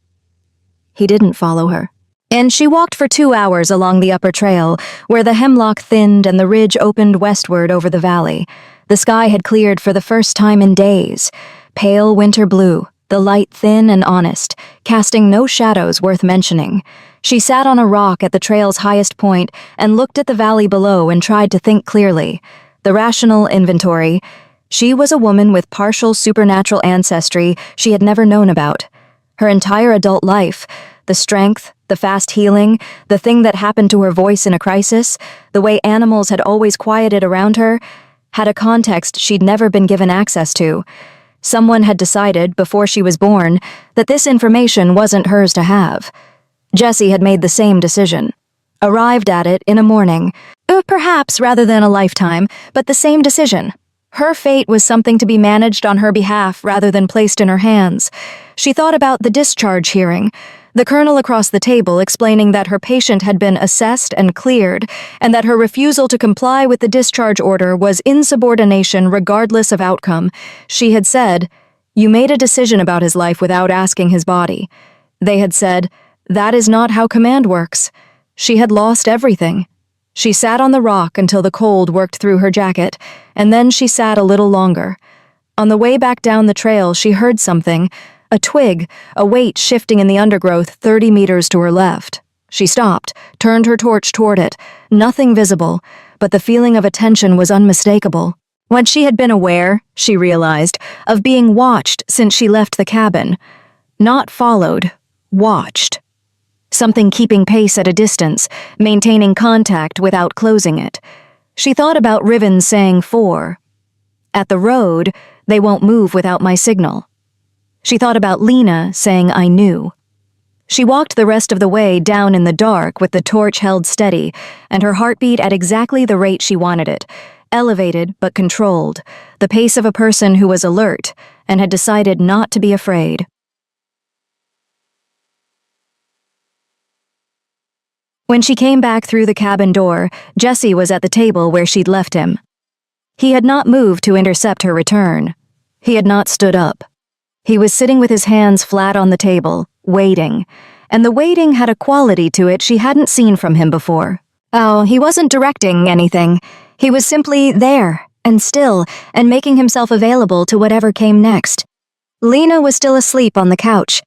He didn't follow her. And she walked for 2 hours along the upper trail, where the hemlock thinned and the ridge opened westward over the valley. The sky had cleared for the first time in days. Pale winter blue, the light thin and honest, casting no shadows worth mentioning. She sat on a rock at the trail's highest point and looked at the valley below and tried to think clearly. The rational inventory. She was a woman with partial supernatural ancestry she had never known about. Her entire adult life, the strength, the fast healing, the thing that happened to her voice in a crisis, the way animals had always quieted around her, had a context she'd never been given access to. Someone had decided, before she was born, that this information wasn't hers to have. Jessie had made the same decision. Arrived at it in a morning, perhaps rather than a lifetime, but the same decision. Her fate was something to be managed on her behalf rather than placed in her hands. She thought about the discharge hearing, The colonel across the table explaining that her patient had been assessed and cleared, and that her refusal to comply with the discharge order was insubordination regardless of outcome. She had said, "You made a decision about his life without asking his body." They had said, "That is not how command works." She had lost everything. She sat on the rock until the cold worked through her jacket, and then she sat a little longer. On the way back down the trail, she heard something, a twig, a weight shifting in the undergrowth 30 meters to her left. She stopped, turned her torch toward it. Nothing visible, but the feeling of attention was unmistakable. When she had been aware, she realized, of being watched since she left the cabin. Not followed, watched. Something keeping pace at a distance, maintaining contact without closing it. She thought about Riven saying 4. At the road, they won't move without my signal. She thought about Lena saying I knew. She walked the rest of the way down in the dark with the torch held steady, and her heartbeat at exactly the rate she wanted it, elevated but controlled, the pace of a person who was alert and had decided not to be afraid. When she came back through the cabin door, Jesse was at the table where she'd left him. He had not moved to intercept her return. He had not stood up. He was sitting with his hands flat on the table, waiting, and the waiting had a quality to it she hadn't seen from him before. Oh, he wasn't directing anything. He was simply there, and still, and making himself available to whatever came next. Lena was still asleep on the couch.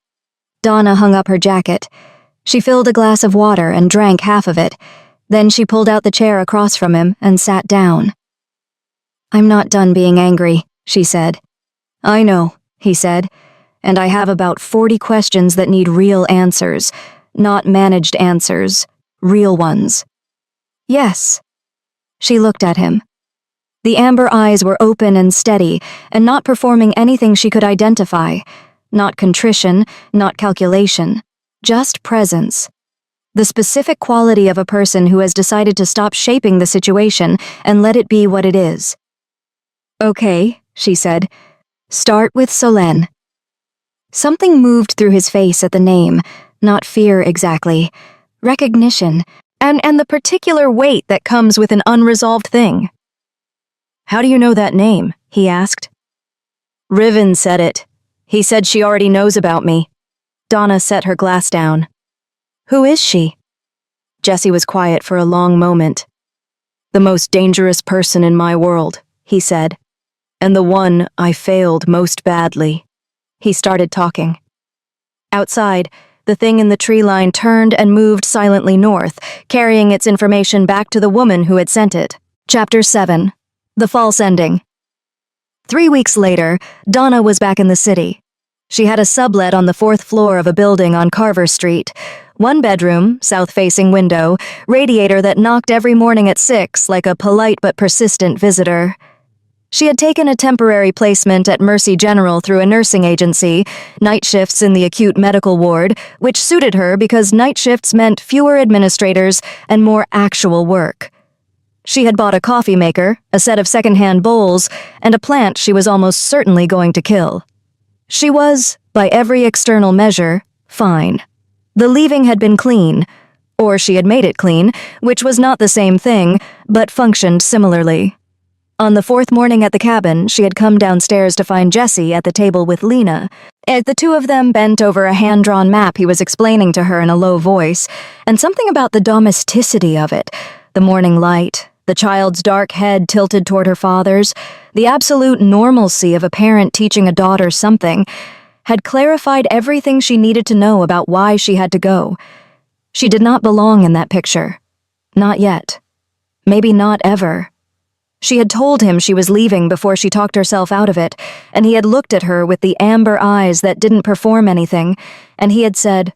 Donna hung up her jacket. She filled a glass of water and drank half of it. Then she pulled out the chair across from him and sat down. "I'm not done being angry," she said. "I know," he said, "and I have about 40 questions that need real answers, not managed answers, real ones." "Yes." She looked at him. The amber eyes were open and steady, and not performing anything she could identify. Not contrition, not calculation, just presence. The specific quality of a person who has decided to stop shaping the situation and let it be what it is. "Okay," she said. "Start with Solène." Something moved through his face at the name, not fear exactly, recognition, and the particular weight that comes with an unresolved thing. "How do you know that name?" he asked. "Riven said it. He said she already knows about me." Donna set her glass down. "Who is she?" Jesse was quiet for a long moment. "The most dangerous person in my world," he said. "And the one I failed most badly." He started talking. Outside, the thing in the tree line turned and moved silently north, carrying its information back to the woman who had sent it. Chapter 7. The False Ending. 3 weeks later, Donna was back in the city. She had a sublet on the 4th floor of a building on Carver Street. 1 bedroom, south-facing window, radiator that knocked every morning at 6 like a polite but persistent visitor. She had taken a temporary placement at Mercy General through a nursing agency, night shifts in the acute medical ward, which suited her because night shifts meant fewer administrators and more actual work. She had bought a coffee maker, a set of second-hand bowls, and a plant she was almost certainly going to kill. She was, by every external measure, fine. The leaving had been clean, or she had made it clean, which was not the same thing, but functioned similarly. On the 4th morning at the cabin, she had come downstairs to find Jesse at the table with Lena. As the two of them bent over a hand-drawn map he was explaining to her in a low voice, and something about the domesticity of it, the morning light, the child's dark head tilted toward her father's, the absolute normalcy of a parent teaching a daughter something, had clarified everything she needed to know about why she had to go. She did not belong in that picture. Not yet. Maybe not ever. She had told him she was leaving before she talked herself out of it, and he had looked at her with the amber eyes that didn't perform anything, and he had said,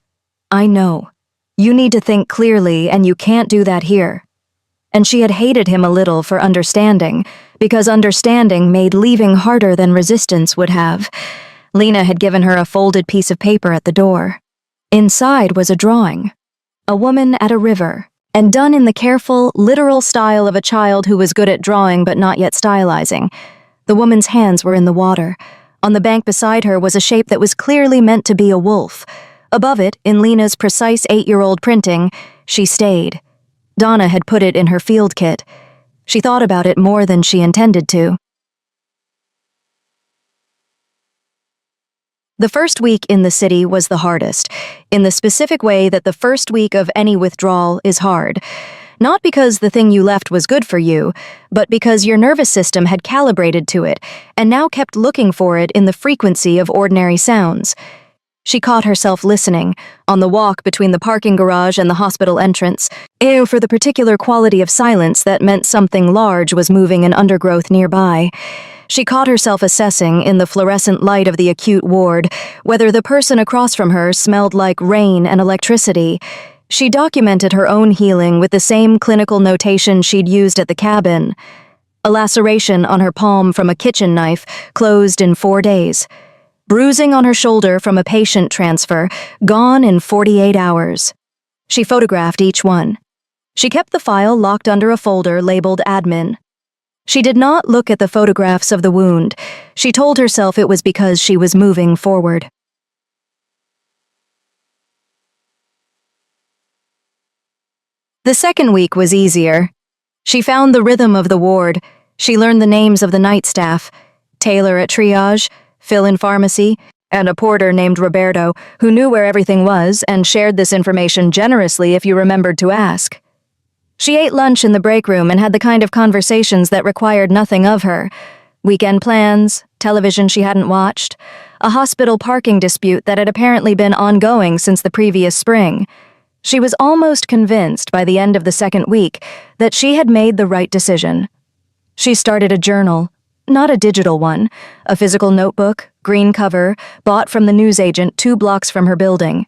"I know. You need to think clearly, and you can't do that here." And she had hated him a little for understanding, because understanding made leaving harder than resistance would have. Lena had given her a folded piece of paper at the door. Inside was a drawing. A woman at a river, and done in the careful, literal style of a child who was good at drawing but not yet stylizing. The woman's hands were in the water. On the bank beside her was a shape that was clearly meant to be a wolf. Above it, in Lena's precise 8-year-old printing, she stayed. Donna had put it in her field kit. She thought about it more than she intended to. The first week in the city was the hardest, in the specific way that the first week of any withdrawal is hard. Not because the thing you left was good for you, but because your nervous system had calibrated to it and now kept looking for it in the frequency of ordinary sounds. She caught herself listening, on the walk between the parking garage and the hospital entrance, for the particular quality of silence that meant something large was moving in undergrowth nearby. She caught herself assessing, in the fluorescent light of the acute ward, whether the person across from her smelled like rain and electricity. She documented her own healing with the same clinical notation she'd used at the cabin. A laceration on her palm from a kitchen knife, closed in 4 days. Bruising on her shoulder from a patient transfer, gone in 48 hours. She photographed each one. She kept the file locked under a folder labeled Admin. She did not look at the photographs of the wound. She told herself it was because she was moving forward. The second week was easier. She found the rhythm of the ward. She learned the names of the night staff, Taylor at triage, Phil in pharmacy, and a porter named Roberto, who knew where everything was and shared this information generously if you remembered to ask. She ate lunch in the break room and had the kind of conversations that required nothing of her. Weekend plans, television she hadn't watched, a hospital parking dispute that had apparently been ongoing since the previous spring. She was almost convinced by the end of the second week that she had made the right decision. She started a journal, not a digital one, a physical notebook, green cover, bought from the newsagent 2 blocks from her building.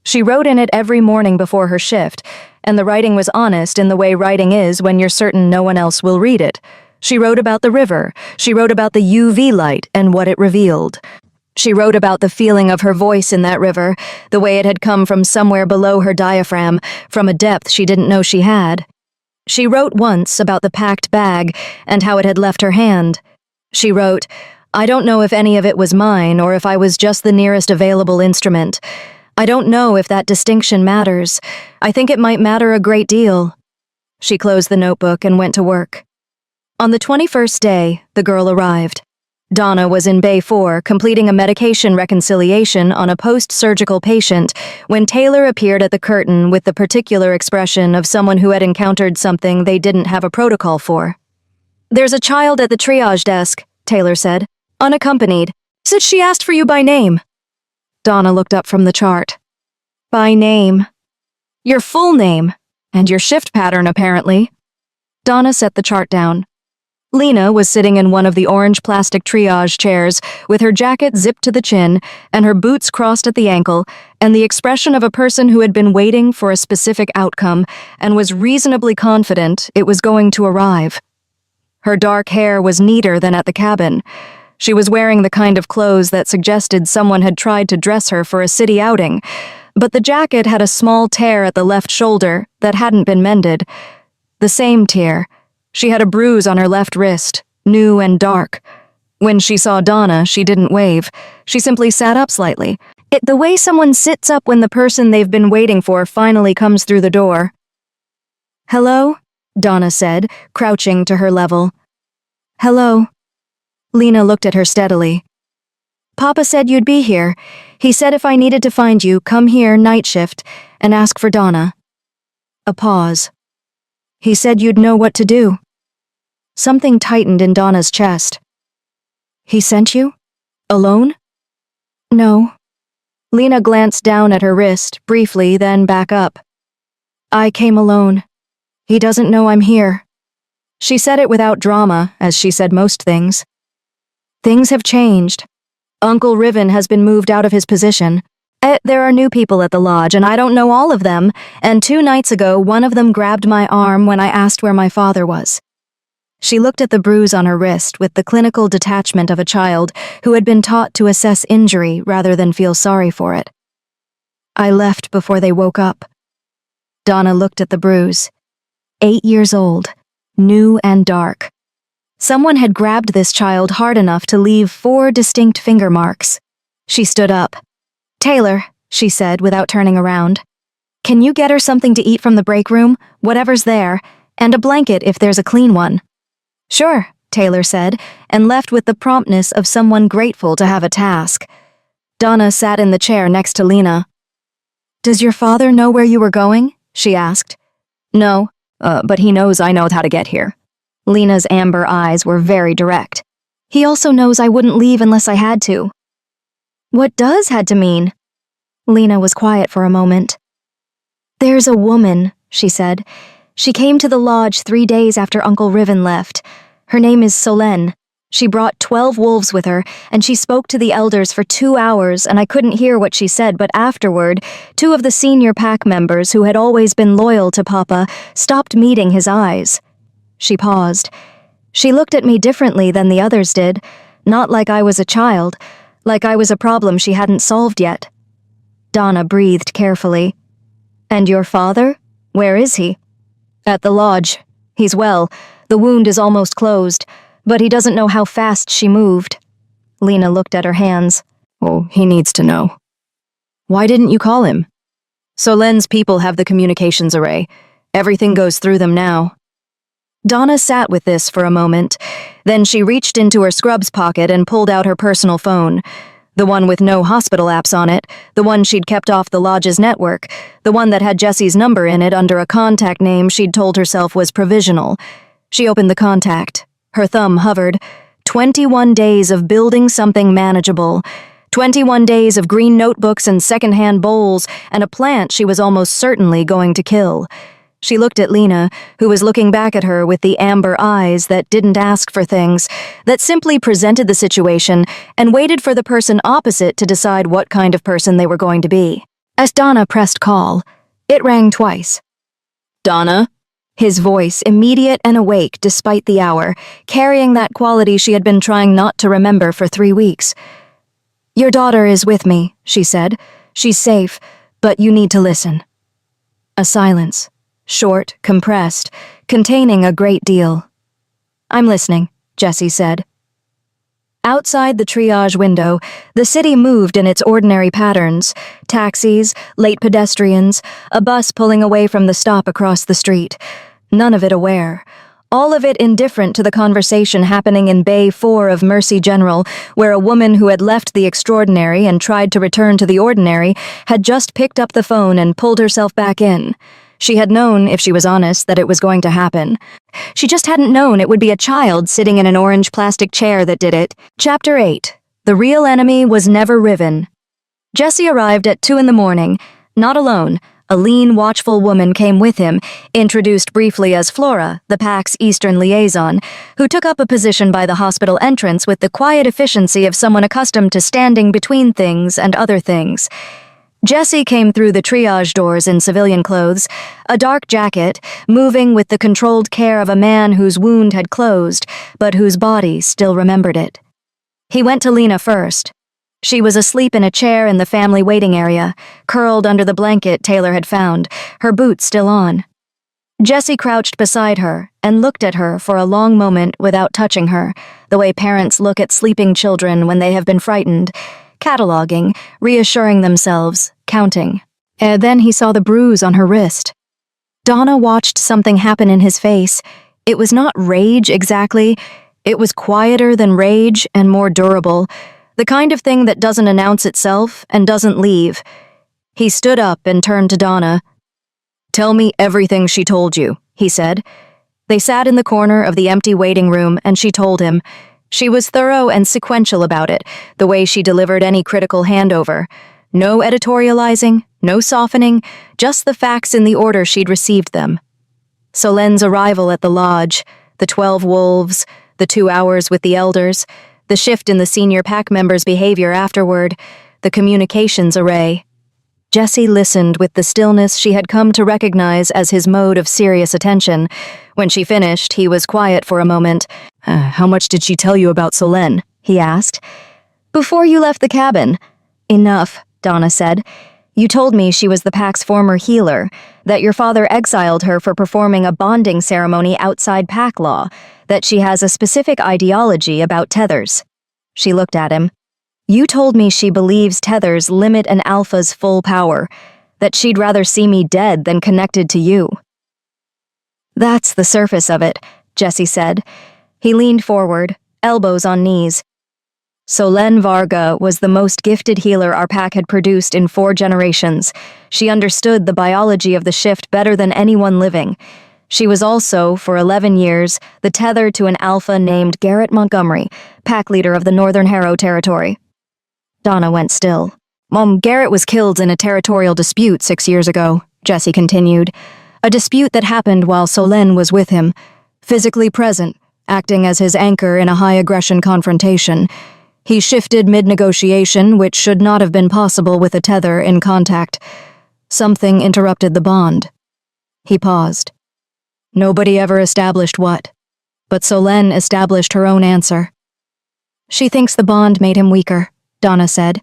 She wrote in it every morning before her shift, and the writing was honest in the way writing is when you're certain no one else will read it. She wrote about the river. She wrote about the UV light and what it revealed. She wrote about the feeling of her voice in that river, the way it had come from somewhere below her diaphragm, from a depth she didn't know she had. She wrote once about the packed bag and how it had left her hand. She wrote, "I don't know if any of it was mine or if I was just the nearest available instrument. I don't know if that distinction matters. I think it might matter a great deal." She closed the notebook and went to work. On the 21st day, the girl arrived. Donna was in Bay 4, completing a medication reconciliation on a post-surgical patient, when Taylor appeared at the curtain with the particular expression of someone who had encountered something they didn't have a protocol for. "There's a child at the triage desk," Taylor said, "unaccompanied. Said she asked for you by name." Donna looked up from the chart. "By name. Your full name, and your shift pattern, apparently." Donna set the chart down. Lena was sitting in one of the orange plastic triage chairs, with her jacket zipped to the chin and her boots crossed at the ankle, and the expression of a person who had been waiting for a specific outcome and was reasonably confident it was going to arrive. Her dark hair was neater than at the cabin. She was wearing the kind of clothes that suggested someone had tried to dress her for a city outing, but the jacket had a small tear at the left shoulder that hadn't been mended. The same tear. She had a bruise on her left wrist, new and dark. When she saw Donna, she didn't wave. She simply sat up slightly. The way someone sits up when the person they've been waiting for finally comes through the door. "Hello?" Donna said, crouching to her level. "Hello." Lena looked at her steadily. "Papa said you'd be here. He said if I needed to find you, come here, night shift, and ask for Donna." A pause. "He said you'd know what to do." Something tightened in Donna's chest. "He sent you? Alone?" "No." Lena glanced down at her wrist, briefly, then back up. "I came alone. He doesn't know I'm here." She said it without drama, as she said most things. "Things have changed. Uncle Riven has been moved out of his position. There are new people at the lodge, and I don't know all of them, and 2 nights ago one of them grabbed my arm when I asked where my father was." She looked at the bruise on her wrist with the clinical detachment of a child who had been taught to assess injury rather than feel sorry for it. "I left before they woke up." Donna looked at the bruise. 8 years old, new and dark. Someone had grabbed this child hard enough to leave 4 distinct finger marks. She stood up. "Taylor," she said without turning around. Can you get her something to eat from the break room, whatever's there, and a blanket if there's a clean one? Sure, Taylor said, and left with the promptness of someone grateful to have a task. Donna sat in the chair next to Lena. Does your father know where you were going? She asked. No, but he knows I know how to get here. Lena's amber eyes were very direct. He also knows I wouldn't leave unless I had to. What does had to mean? Lena was quiet for a moment. There's a woman, she said. She came to the lodge 3 days after Uncle Riven left. Her name is Solène. She brought 12 wolves with her, and she spoke to the elders for 2 hours, and I couldn't hear what she said, but afterward, 2 of the senior pack members who had always been loyal to Papa stopped meeting his eyes. She paused. She looked at me differently than the others did, not like I was a child, like I was a problem she hadn't solved yet. Donna breathed carefully. And your father? Where is he? At the lodge. He's well. The wound is almost closed, but he doesn't know how fast she moved. Lena looked at her hands. Oh, he needs to know. Why didn't you call him? Solène's people have the communications array. Everything goes through them now. Donna sat with this for a moment. Then she reached into her scrubs pocket and pulled out her personal phone. The one with no hospital apps on it, the one she'd kept off the lodge's network, the one that had Jesse's number in it under a contact name she'd told herself was provisional. She opened the contact. Her thumb hovered. 21 days of building something manageable. 21 days of green notebooks and secondhand bowls, and a plant she was almost certainly going to kill. She looked at Lena, who was looking back at her with the amber eyes that didn't ask for things, that simply presented the situation and waited for the person opposite to decide what kind of person they were going to be. As Donna pressed call, it rang twice. Donna? His voice, immediate and awake despite the hour, carrying that quality she had been trying not to remember for 3 weeks. Your daughter is with me, she said. She's safe, but you need to listen. A silence. Short, compressed, containing a great deal. I'm listening, Jesse said. Outside the triage window, the city moved in its ordinary patterns. Taxis, late pedestrians, a bus pulling away from the stop across the street. None of it aware. All of it indifferent to the conversation happening in Bay 4 of Mercy General, where a woman who had left the extraordinary and tried to return to the ordinary had just picked up the phone and pulled herself back in. She had known, if she was honest, that it was going to happen. She just hadn't known it would be a child sitting in an orange plastic chair that did it. Chapter 8. The real enemy was never Riven. Jesse arrived at 2 a.m, not alone. A lean, watchful woman came with him, introduced briefly as Flora, the pack's Eastern liaison, who took up a position by the hospital entrance with the quiet efficiency of someone accustomed to standing between things and other things. Jesse came through the triage doors in civilian clothes, a dark jacket, moving with the controlled care of a man whose wound had closed, but whose body still remembered it. He went to Lena first. She was asleep in a chair in the family waiting area, curled under the blanket Taylor had found, her boots still on. Jesse crouched beside her and looked at her for a long moment without touching her, the way parents look at sleeping children when they have been frightened, cataloging, reassuring themselves, counting. And then he saw the bruise on her wrist. Donna watched something happen in his face. It was not rage exactly. It was quieter than rage and more durable, the kind of thing that doesn't announce itself and doesn't leave. He stood up and turned to Donna. Tell me everything she told you, he said. They sat in the corner of the empty waiting room and she told him. She was thorough and sequential about it, the way she delivered any critical handover. No editorializing, no softening, just the facts in the order she'd received them. Solène's arrival at the lodge, the 12 wolves, the 2 hours with the elders, the shift in the senior pack members' behavior afterward, the communications array. Jesse listened with the stillness she had come to recognize as his mode of serious attention. When she finished, he was quiet for a moment. How much did she tell you about Solène? He asked. Before you left the cabin. Enough, Donna said. You told me she was the pack's former healer, that your father exiled her for performing a bonding ceremony outside pack law, that she has a specific ideology about tethers. She looked at him. You told me she believes tethers limit an alpha's full power, that she'd rather see me dead than connected to you. That's the surface of it, Jesse said. He leaned forward, elbows on knees. Solenn Varga was the most gifted healer our pack had produced in 4 generations. She understood the biology of the shift better than anyone living. She was also, for 11 years, the tether to an alpha named Garrett Montgomery, pack leader of the Northern Harrow Territory. Donna went still. Garrett was killed in a territorial dispute 6 years ago, Jesse continued. A dispute that happened while Solenn was with him, physically present, acting as his anchor in a high-aggression confrontation. He shifted mid-negotiation, which should not have been possible with a tether in contact. Something interrupted the bond. He paused. Nobody ever established what, but Solenn established her own answer. She thinks the bond made him weaker, Donna said.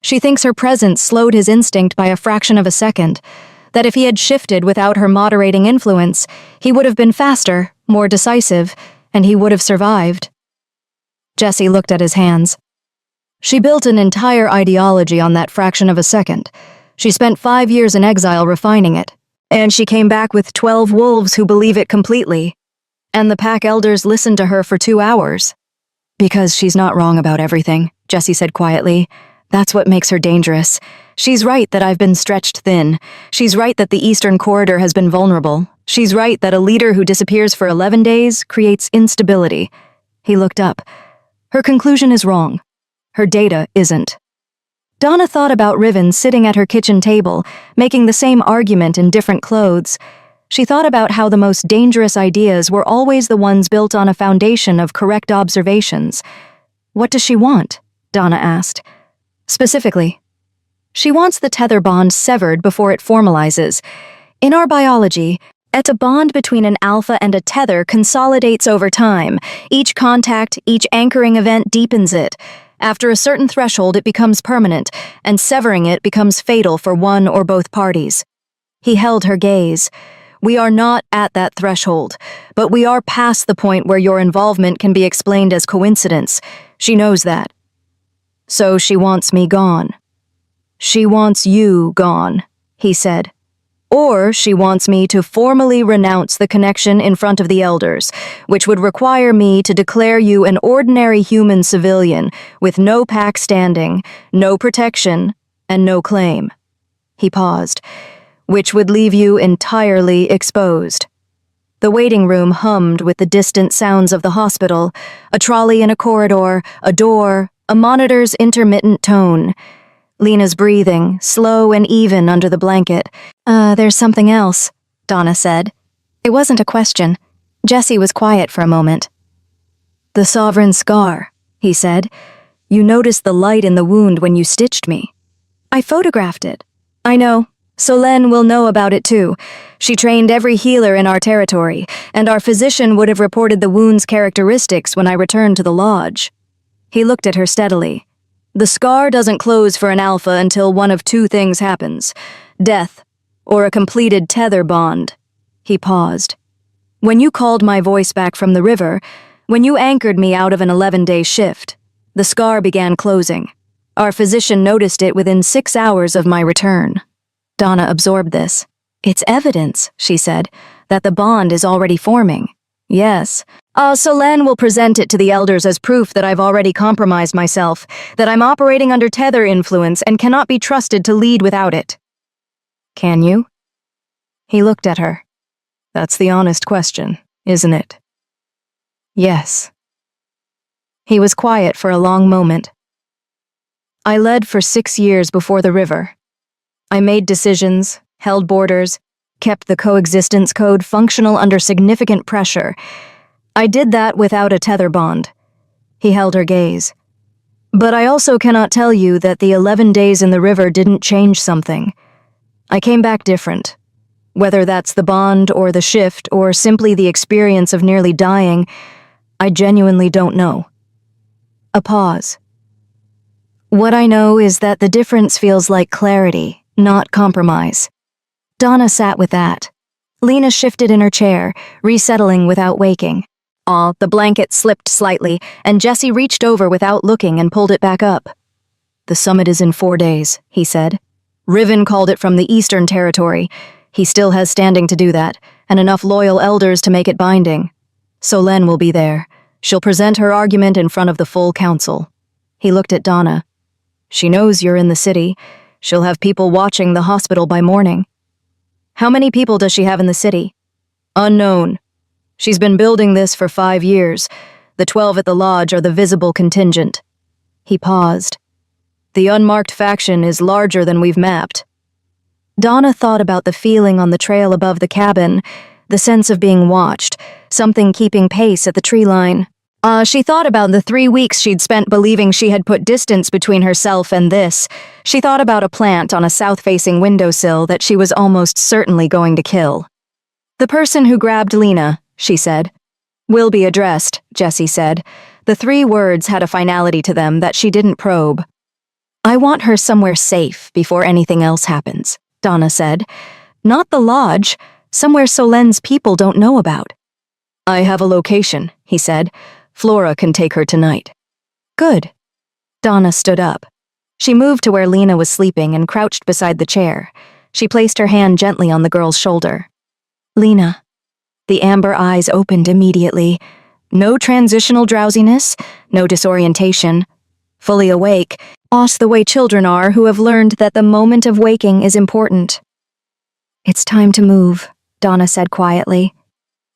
She thinks her presence slowed his instinct by a fraction of a second, that if he had shifted without her moderating influence, he would have been faster, more decisive, and he would have survived. Jesse looked at his hands. She built an entire ideology on that fraction of a second. She spent 5 years in exile refining it, and she came back with 12 wolves who believe it completely. And the pack elders listened to her for 2 hours. Because she's not wrong about everything, Jesse said quietly. That's what makes her dangerous. She's right that I've been stretched thin. She's right that the Eastern Corridor has been vulnerable. She's right that a leader who disappears for 11 days creates instability. He looked up. Her conclusion is wrong. Her data isn't. Donna thought about Riven sitting at her kitchen table, making the same argument in different clothes. She thought about how the most dangerous ideas were always the ones built on a foundation of correct observations. What does she want? Donna asked. Specifically, she wants the tether bond severed before it formalizes. In our biology, a bond between an alpha and a tether consolidates over time. Each contact, each anchoring event deepens it. After a certain threshold, it becomes permanent, and severing it becomes fatal for one or both parties. He held her gaze. We are not at that threshold, but we are past the point where your involvement can be explained as coincidence. She knows that. So she wants me gone. She wants you gone, he said. Or she wants me to formally renounce the connection in front of the elders, which would require me to declare you an ordinary human civilian with no pack standing, no protection, and no claim. He paused. Which would leave you entirely exposed. The waiting room hummed with the distant sounds of the hospital, a trolley in a corridor, a door, a monitor's intermittent tone. Lena's breathing, slow and even under the blanket. There's something else, Donna said. It wasn't a question. Jesse was quiet for a moment. The sovereign scar, he said. You noticed the light in the wound when you stitched me. I photographed it. I know. Solenn will know about it too. She trained every healer in our territory, and our physician would have reported the wound's characteristics when I returned to the lodge. He looked at her steadily. The scar doesn't close for an alpha until one of 2 things happens: death, or a completed tether bond. He paused. When you called my voice back from the river, when you anchored me out of an 11-day shift, the scar began closing. Our physician noticed it within 6 hours of my return. Donna absorbed this. It's evidence, she said, that the bond is already forming. Yes. Solenn will present it to the elders as proof that I've already compromised myself, that I'm operating under tether influence and cannot be trusted to lead without it. Can you? He looked at her. That's the honest question, isn't it? Yes. He was quiet for a long moment. I led for 6 years before the river. I made decisions, held borders, kept the coexistence code functional under significant pressure. I did that without a tether bond. He held her gaze. But I also cannot tell you that the 11 days in the river didn't change something. I came back different. Whether that's the bond or the shift or simply the experience of nearly dying, I genuinely don't know. A pause. What I know is that the difference feels like clarity, not compromise. Donna sat with that. Lena shifted in her chair, resettling without waking. The blanket slipped slightly, and Jesse reached over without looking and pulled it back up. The summit is in 4 days, he said. Riven called it from the Eastern Territory. He still has standing to do that, and enough loyal elders to make it binding. Solène will be there. She'll present her argument in front of the full council. He looked at Donna. She knows you're in the city. She'll have people watching the hospital by morning. How many people does she have in the city? Unknown. She's been building this for 5 years. The 12 at the lodge are the visible contingent. He paused. The unmarked faction is larger than we've mapped. Donna thought about the feeling on the trail above the cabin, the sense of being watched, something keeping pace at the tree line. She thought about the 3 weeks she'd spent believing she had put distance between herself and this. She thought about a plant on a south-facing windowsill that she was almost certainly going to kill. The person who grabbed Lena, she said. Will be addressed, Jessie said. The 3 words had a finality to them that she didn't probe. I want her somewhere safe before anything else happens, Donna said. Not the lodge, somewhere Solène's people don't know about. I have a location, he said. Flora can take her tonight. Good. Donna stood up. She moved to where Lena was sleeping and crouched beside the chair. She placed her hand gently on the girl's shoulder. Lena. The amber eyes opened immediately. No transitional drowsiness, no disorientation. Fully awake, lost the way children are who have learned that the moment of waking is important. It's time to move, Donna said quietly.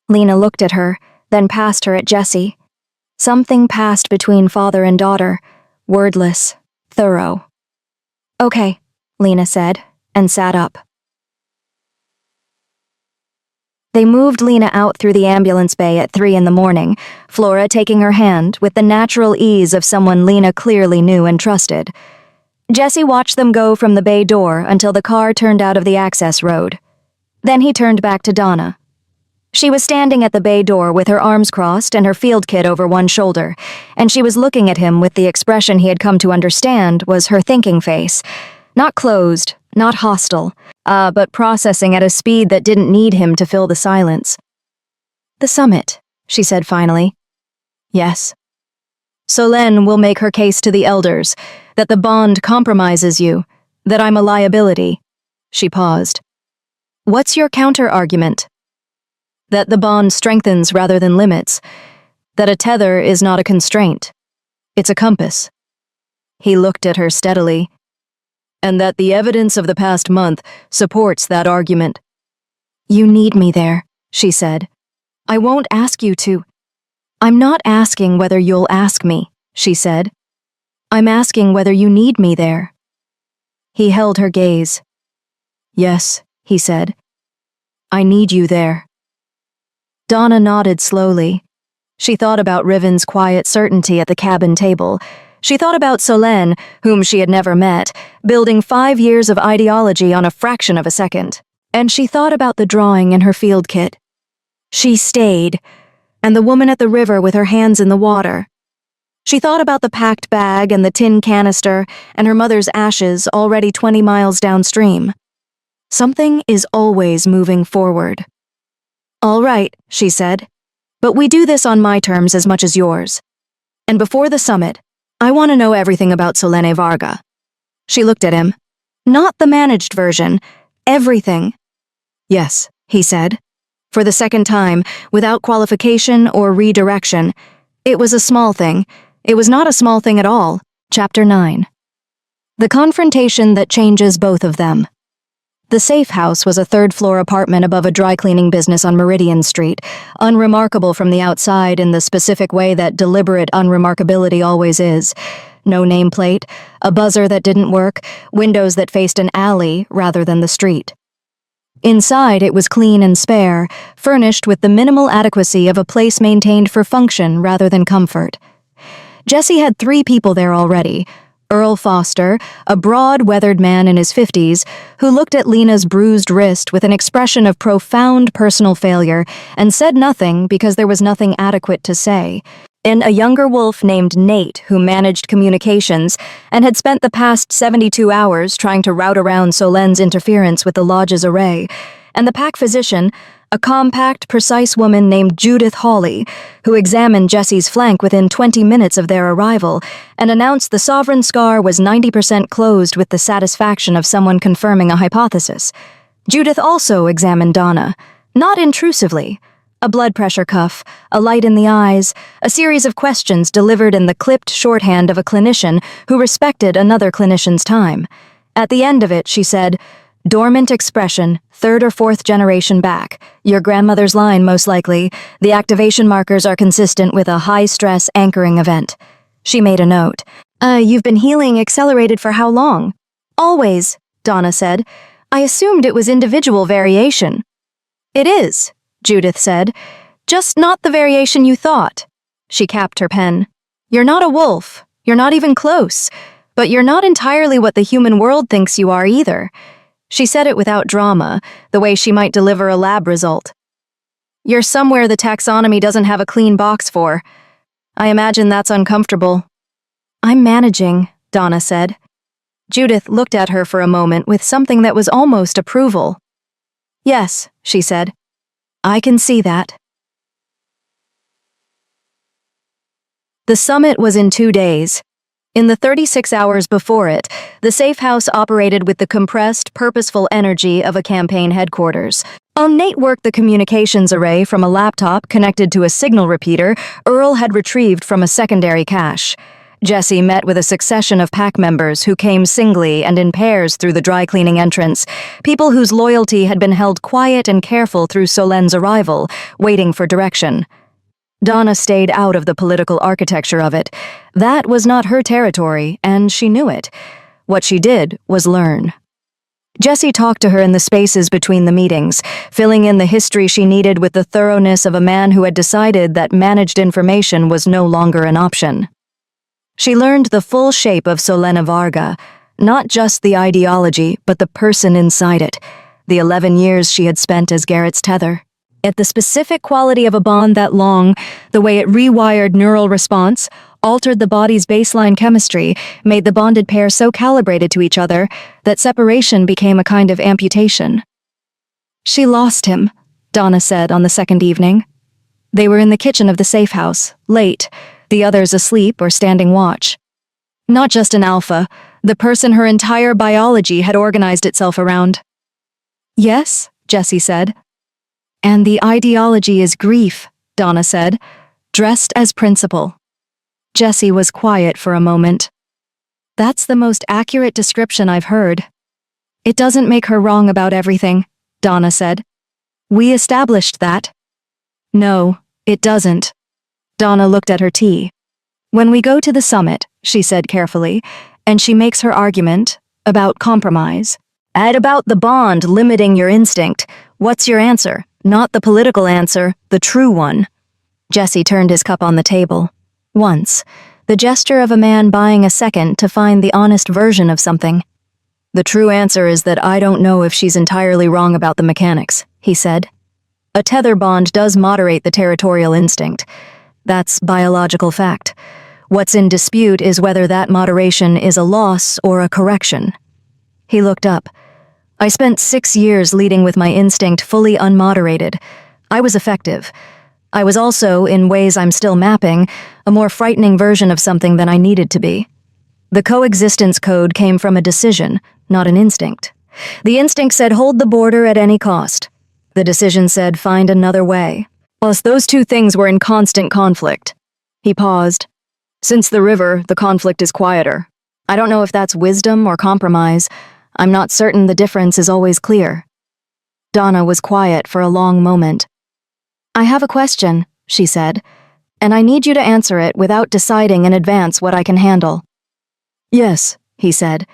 Lena looked at her, then past her at Jessie. Something passed between father and daughter, wordless, thorough. Okay, Lena said, and sat up. They moved Lena out through the ambulance bay at 3 a.m, Flora taking her hand with the natural ease of someone Lena clearly knew and trusted. Jessie watched them go from the bay door until the car turned out of the access road. Then he turned back to Donna. She was standing at the bay door with her arms crossed and her field kit over one shoulder, and she was looking at him with the expression he had come to understand was her thinking face. Not closed, not hostile, but processing at a speed that didn't need him to fill the silence. The summit, she said finally. Yes. Solène will make her case to the elders, that the bond compromises you, that I'm a liability. She paused. What's your counter-argument? That the bond strengthens rather than limits, that a tether is not a constraint. It's a compass. He looked at her steadily. And that the evidence of the past month supports that argument. You need me there, she said. I won't ask you to. I'm not asking whether you'll ask me, she said. I'm asking whether you need me there. He held her gaze. Yes, he said. I need you there. Donna nodded slowly. She thought about Riven's quiet certainty at the cabin table. She thought about Solène, whom she had never met, building 5 years of ideology on a fraction of a second. And she thought about the drawing in her field kit. She stayed, and the woman at the river with her hands in the water. She thought about the packed bag and the tin canister and her mother's ashes already 20 miles downstream. Something is always moving forward. All right, she said, but we do this on my terms as much as yours. And before the summit, I want to know everything about Solène Varga. She looked at him. Not the managed version, everything. Yes, he said. For the second time, without qualification or redirection. It was a small thing. It was not a small thing at all. Chapter 9. The confrontation that changes both of them. The safe house was a third-floor apartment above a dry-cleaning business on Meridian Street, unremarkable from the outside in the specific way that deliberate unremarkability always is. No nameplate, a buzzer that didn't work, windows that faced an alley rather than the street. Inside, it was clean and spare, furnished with the minimal adequacy of a place maintained for function rather than comfort. Jessie had 3 people there already. Earl Foster, a broad, weathered man in his 50s, who looked at Lena's bruised wrist with an expression of profound personal failure and said nothing because there was nothing adequate to say. And a younger wolf named Nate, who managed communications and had spent the past 72 hours trying to route around Solène's interference with the lodge's array. And the pack physician, a compact, precise woman named Judith Hawley, who examined Jesse's flank within 20 minutes of their arrival and announced the sovereign scar was 90% closed with the satisfaction of someone confirming a hypothesis. Judith also examined Donna, not intrusively. A blood pressure cuff, a light in the eyes, a series of questions delivered in the clipped shorthand of a clinician who respected another clinician's time. At the end of it, she said, "Dormant expression, 3rd or 4th generation back. Your grandmother's line, most likely. The activation markers are consistent with a high-stress anchoring event." She made a note. You've been healing accelerated for how long?" "Always," Donna said. "I assumed it was individual variation." "It is," Judith said. "Just not the variation you thought." She capped her pen. "You're not a wolf. You're not even close. But you're not entirely what the human world thinks you are either." She said it without drama, the way she might deliver a lab result. "You're somewhere the taxonomy doesn't have a clean box for. I imagine that's uncomfortable." "I'm managing," Donna said. Judith looked at her for a moment with something that was almost approval. "Yes," she said. "I can see that." The summit was in 2 days. In the 36 hours before it, the safe house operated with the compressed, purposeful energy of a campaign headquarters. Nate worked the communications array from a laptop connected to a signal repeater Earl had retrieved from a secondary cache. Jesse met with a succession of pack members who came singly and in pairs through the dry cleaning entrance, people whose loyalty had been held quiet and careful through Solen's arrival, waiting for direction. Donna stayed out of the political architecture of it. That was not her territory, and she knew it. What she did was learn. Jesse talked to her in the spaces between the meetings, filling in the history she needed with the thoroughness of a man who had decided that managed information was no longer an option. She learned the full shape of Solena Varga, not just the ideology, but the person inside it, the 11 years she had spent as Garrett's tether. Yet the specific quality of a bond that long, the way it rewired neural response, altered the body's baseline chemistry, made the bonded pair so calibrated to each other that separation became a kind of amputation. "She lost him," Donna said on the second evening. They were in the kitchen of the safe house, late, the others asleep or standing watch. Not just an alpha, the person her entire biology had organized itself around. "Yes," Jesse said. "And the ideology is grief," Donna said, "dressed as principle." Jesse was quiet for a moment. "That's the most accurate description I've heard." "It doesn't make her wrong about everything," Donna said. "We established that." "No, it doesn't." Donna looked at her tea. "When we go to the summit," she said carefully, "and she makes her argument about compromise, and about the bond limiting your instinct, what's your answer? Not the political answer, the true one." Jesse turned his cup on the table. Once, the gesture of a man buying a second to find the honest version of something. "The true answer is that I don't know if she's entirely wrong about the mechanics," he said. "A tether bond does moderate the territorial instinct. That's biological fact. What's in dispute is whether that moderation is a loss or a correction." He looked up. "I spent 6 years leading with my instinct fully unmoderated. I was effective. I was also, in ways I'm still mapping, a more frightening version of something than I needed to be. The coexistence code came from a decision, not an instinct. The instinct said hold the border at any cost. The decision said find another way. Plus, those two things were in constant conflict." He paused. "Since the river, the conflict is quieter. I don't know if that's wisdom or compromise. I'm not certain the difference is always clear." Donna was quiet for a long moment. "I have a question," she said, "and I need you to answer it without deciding in advance what I can handle." "Yes," he said.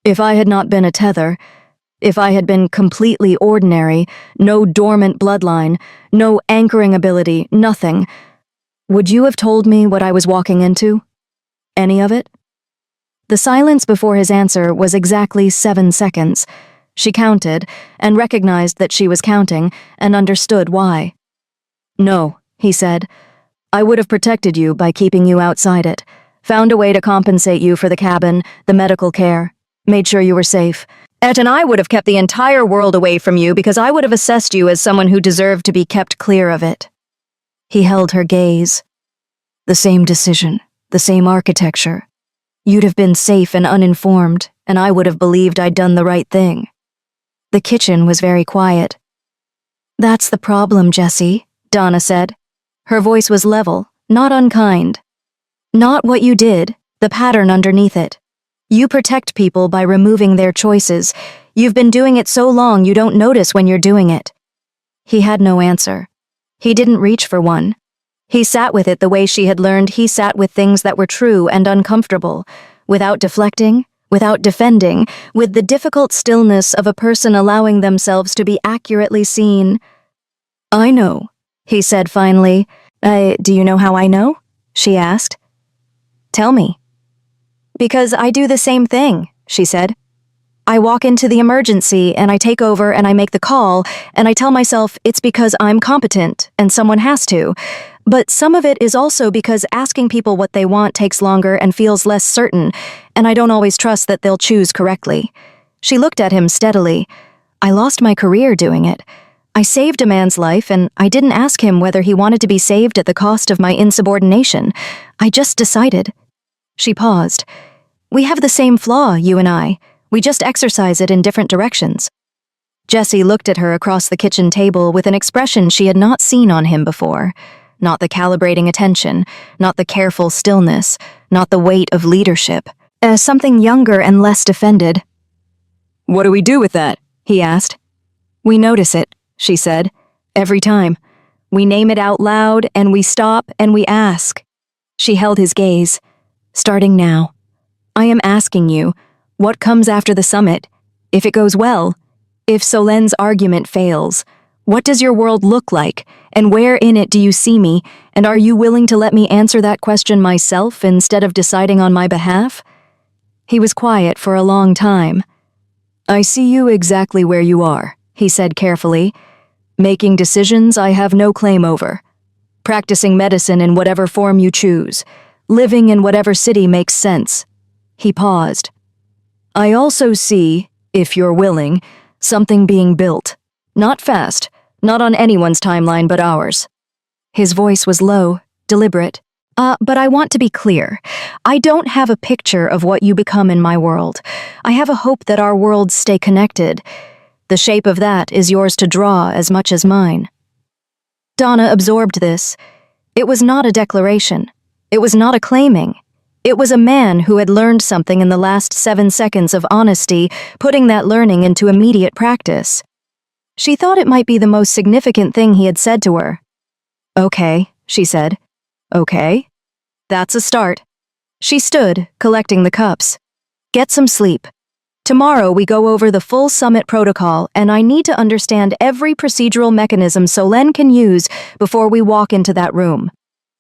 "If I had not been a tether, if I had been completely ordinary, no dormant bloodline, no anchoring ability, nothing, would you have told me what I was walking into? Any of it?" The silence before his answer was exactly 7 seconds. She counted, and recognized that she was counting, and understood why. "No," he said. "I would have protected you by keeping you outside it, found a way to compensate you for the cabin, the medical care, made sure you were safe, And I would have kept the entire world away from you because I would have assessed you as someone who deserved to be kept clear of it. He held her gaze. The same decision, the same architecture. You'd have been safe and uninformed, and I would have believed I'd done the right thing. The kitchen was very quiet. That's the problem, Jessie, Donna said. Her voice was level, not unkind. Not what you did, the pattern underneath it. You protect people by removing their choices. You've been doing it so long you don't notice when you're doing it. He had no answer. He didn't reach for one. He sat with it the way she had learned he sat with things that were true and uncomfortable, without deflecting, without defending, with the difficult stillness of a person allowing themselves to be accurately seen. I know, he said finally. Do you know how I know? She asked. Tell me. Because I do the same thing, she said. I walk into the emergency and I take over and I make the call and I tell myself it's because I'm competent and someone has to. But some of it is also because asking people what they want takes longer and feels less certain, and I don't always trust that they'll choose correctly. She looked at him steadily. I lost my career doing it. I saved a man's life and I didn't ask him whether he wanted to be saved at the cost of my insubordination. I just decided. She paused. We have the same flaw, you and I. We just exercise it in different directions. Jessie looked at her across the kitchen table with an expression she had not seen on him before. Not the calibrating attention, not the careful stillness, not the weight of leadership. As something younger and less defended. What do we do with that? He asked. We notice it, she said. Every time. We name it out loud and we stop and we ask. She held his gaze. Starting now. I am asking you, what comes after the summit? If it goes well, if Solen's argument fails, what does your world look like, and where in it do you see me, and are you willing to let me answer that question myself instead of deciding on my behalf? He was quiet for a long time. I see you exactly where you are, he said carefully. Making decisions I have no claim over. Practicing medicine in whatever form you choose. Living in whatever city makes sense. He paused. I also see, if you're willing, something being built. Not fast, not on anyone's timeline but ours. His voice was low, deliberate. But I want to be clear. I don't have a picture of what you become in my world. I have a hope that our worlds stay connected. The shape of that is yours to draw as much as mine. Donna absorbed this. It was not a declaration. It was not a claiming. It was a man who had learned something in the last 7 seconds of honesty, putting that learning into immediate practice. She thought it might be the most significant thing he had said to her. Okay, she said. Okay. That's a start. She stood, collecting the cups. Get some sleep. Tomorrow we go over the full summit protocol, and I need to understand every procedural mechanism Solen can use before we walk into that room.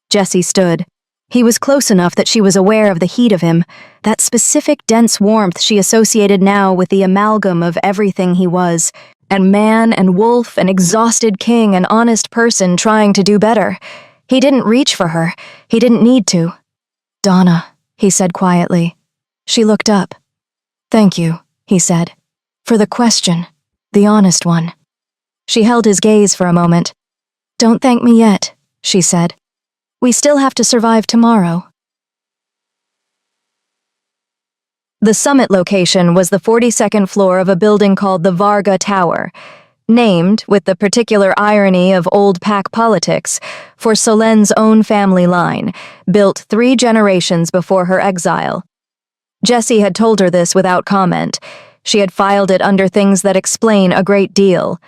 Jessie stood. He was close enough that she was aware of the heat of him, that specific dense warmth she associated now with the amalgam of everything he was, and man and wolf and exhausted king and honest person trying to do better. He didn't reach for her. He didn't need to. Donna, he said quietly. She looked up. Thank you, he said, for the question, the honest one. She held his gaze for a moment. Don't thank me yet, she said. We still have to survive tomorrow. The summit location was the 42nd floor of a building called the Varga Tower, named, with the particular irony of old pack politics, for Solen's own family line, built 3 generations before her exile. Jessie had told her this without comment. She had filed it under things that explain a great deal.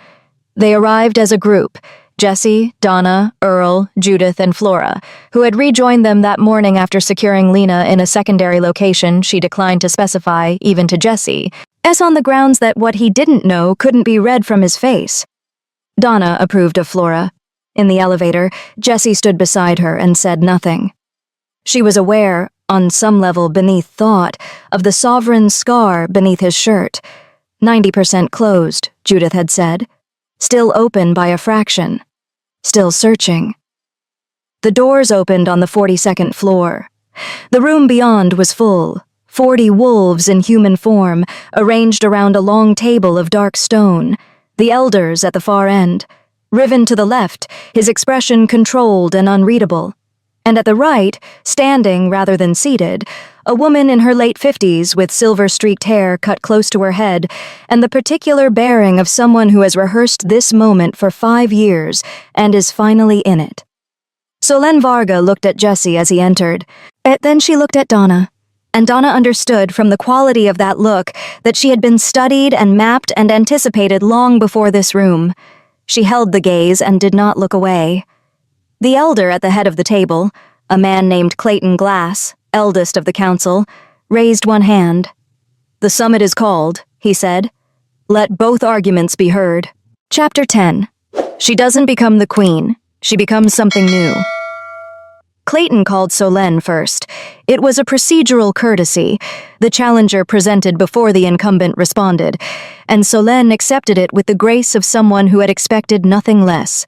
They arrived as a group, Jessie, Donna, Earl, Judith, and Flora, who had rejoined them that morning after securing Lena in a secondary location she declined to specify, even to Jessie, as on the grounds that what he didn't know couldn't be read from his face. Donna approved of Flora. In the elevator, Jessie stood beside her and said nothing. She was aware, on some level beneath thought, of the sovereign's scar beneath his shirt. 90% closed, Judith had said. Still open by a fraction. Still searching. The doors opened on the 42nd floor. The room beyond was full 40 wolves in human form, arranged around a long table of dark stone, the elders at the far end. Riven to the left, his expression controlled and unreadable. And at the right, standing rather than seated, a woman in her late 50s with silver-streaked hair cut close to her head, and the particular bearing of someone who has rehearsed this moment for 5 years and is finally in it. Solenn Varga looked at Jesse as he entered. Then she looked at Donna, and Donna understood from the quality of that look that she had been studied and mapped and anticipated long before this room. She held the gaze and did not look away. The elder at the head of the table, a man named Clayton Glass, eldest of the council, raised one hand. "The summit is called," he said. "Let both arguments be heard." Chapter 10. She doesn't become the queen. She becomes something new. Clayton called Solenn first. It was a procedural courtesy. The challenger presented before the incumbent responded, and Solenn accepted it with the grace of someone who had expected nothing less.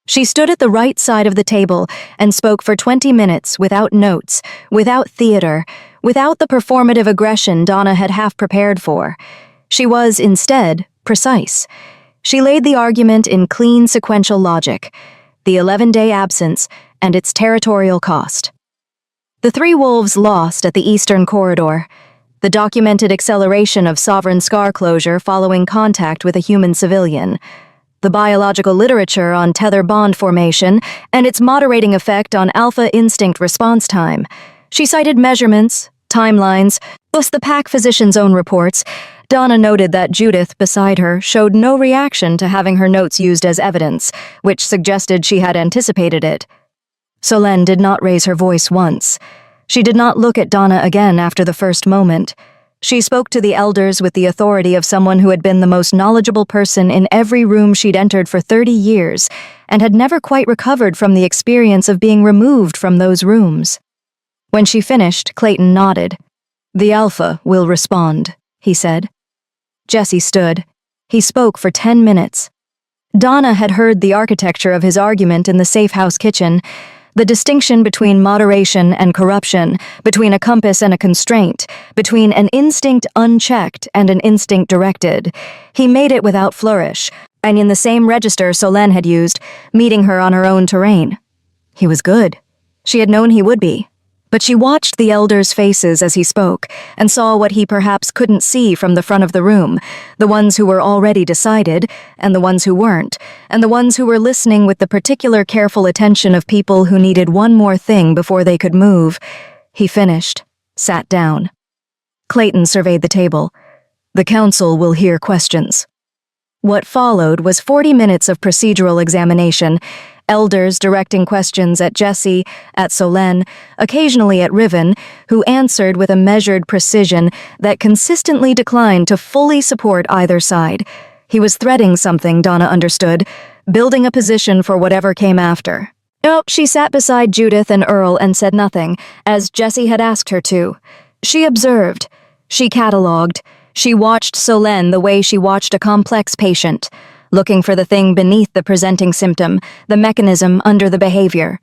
She stood at the right side of the table and spoke for 20 minutes without notes, without theater, without the performative aggression Donna had half prepared for. She was, instead, precise. She laid the argument in clean sequential logic, the 11-day absence and its territorial cost. The three wolves lost at the Eastern Corridor, the documented acceleration of sovereign scar closure following contact with a human civilian, the biological literature on tether bond formation and its moderating effect on alpha instinct response time. She cited measurements, timelines, plus the pack physician's own reports. Donna noted that Judith, beside her, showed no reaction to having her notes used as evidence, which suggested she had anticipated it. Solenn did not raise her voice once. She did not look at Donna again after the first moment. She spoke to the elders with the authority of someone who had been the most knowledgeable person in every room she'd entered for 30 years and had never quite recovered from the experience of being removed from those rooms. When she finished, Clayton nodded. "The Alpha will respond," he said. Jesse stood. He spoke for 10 minutes. Donna had heard the architecture of his argument in the safe house kitchen, the distinction between moderation and corruption, between a compass and a constraint, between an instinct unchecked and an instinct directed. He made it without flourish, and in the same register Solenn had used, meeting her on her own terrain. He was good. She had known he would be. But she watched the elders' faces as he spoke, and saw what he perhaps couldn't see from the front of the room, the ones who were already decided, and the ones who weren't, and the ones who were listening with the particular careful attention of people who needed one more thing before they could move. He finished, sat down. Clayton surveyed the table. "The council will hear questions." What followed was 40 minutes of procedural examination, elders directing questions at Jesse, at Solenn, occasionally at Riven, who answered with a measured precision that consistently declined to fully support either side. He was threading something, Donna understood, building a position for whatever came after. No, she sat beside Judith and Earl and said nothing, as Jesse had asked her to. She observed. She catalogued. She watched Solenn the way she watched a complex patient, looking for the thing beneath the presenting symptom, the mechanism under the behavior.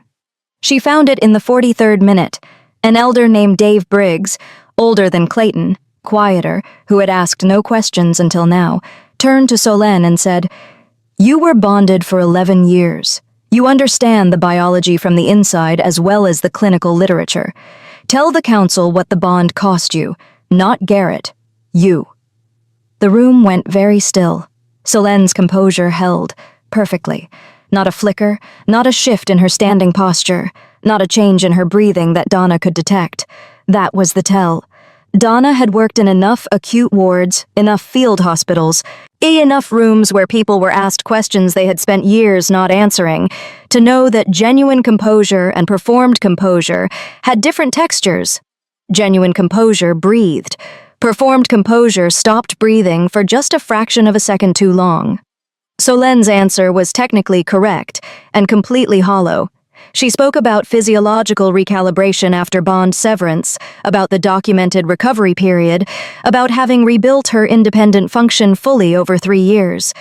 She found it in the 43rd minute. An elder named Dave Briggs, older than Clayton, quieter, who had asked no questions until now, turned to Solenn and said, "You were bonded for 11 years. You understand the biology from the inside as well as the clinical literature. Tell the council what the bond cost you, not Garrett, you." The room went very still. Solenn's composure held, perfectly. Not a flicker, not a shift in her standing posture, not a change in her breathing that Donna could detect. That was the tell. Donna had worked in enough acute wards, enough field hospitals, enough rooms where people were asked questions they had spent years not answering, to know that genuine composure and performed composure had different textures. Genuine composure breathed. Performed composure stopped breathing for just a fraction of a second too long. Solenn's answer was technically correct and completely hollow. She spoke about physiological recalibration after bond severance, about the documented recovery period, about having rebuilt her independent function fully over 3 years.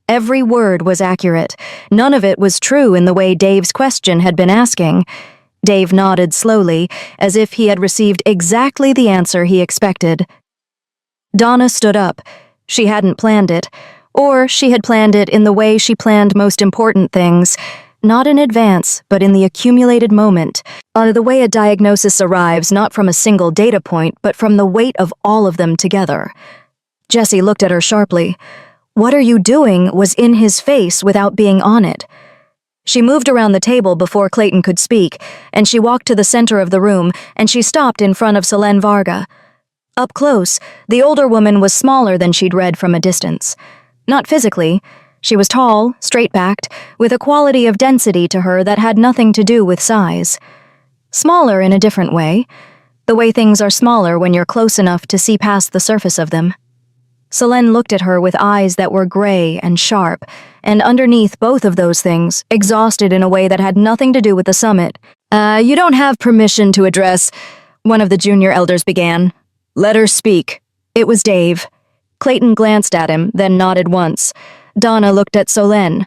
Every word was accurate. None of it was true in the way Dave's question had been asking. Dave nodded slowly, as if he had received exactly the answer he expected. Donna stood up. She hadn't planned it, or she had planned it in the way she planned most important things, not in advance, but in the accumulated moment, the way a diagnosis arrives not from a single data point, but from the weight of all of them together. Jesse looked at her sharply. "What are you doing?" was in his face without being on it. She moved around the table before Clayton could speak, and she walked to the center of the room, and she stopped in front of Selene Varga. Up close, the older woman was smaller than she'd read from a distance. Not physically. She was tall, straight-backed, with a quality of density to her that had nothing to do with size. Smaller in a different way. The way things are smaller when you're close enough to see past the surface of them. Selene looked at her with eyes that were gray and sharp, and underneath both of those things, exhausted in a way that had nothing to do with the summit. You don't have permission to address," one of the junior elders began. "Let her speak." It was Dave. Clayton glanced at him, then nodded once. Donna looked at Selene.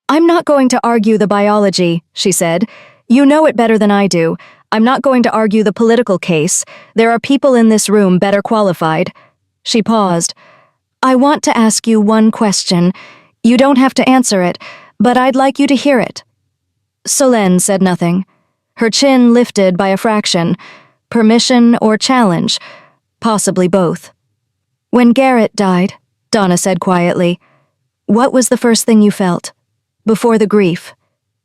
"I'm not going to argue the biology," she said. "You know it better than I do. I'm not going to argue the political case. There are people in this room better qualified." She paused. "I want to ask you one question. You don't have to answer it, but I'd like you to hear it." Selene said nothing. Her chin lifted by a fraction. Permission or challenge? Possibly both. "When Garrett died," Donna said quietly, "what was the first thing you felt? Before the grief,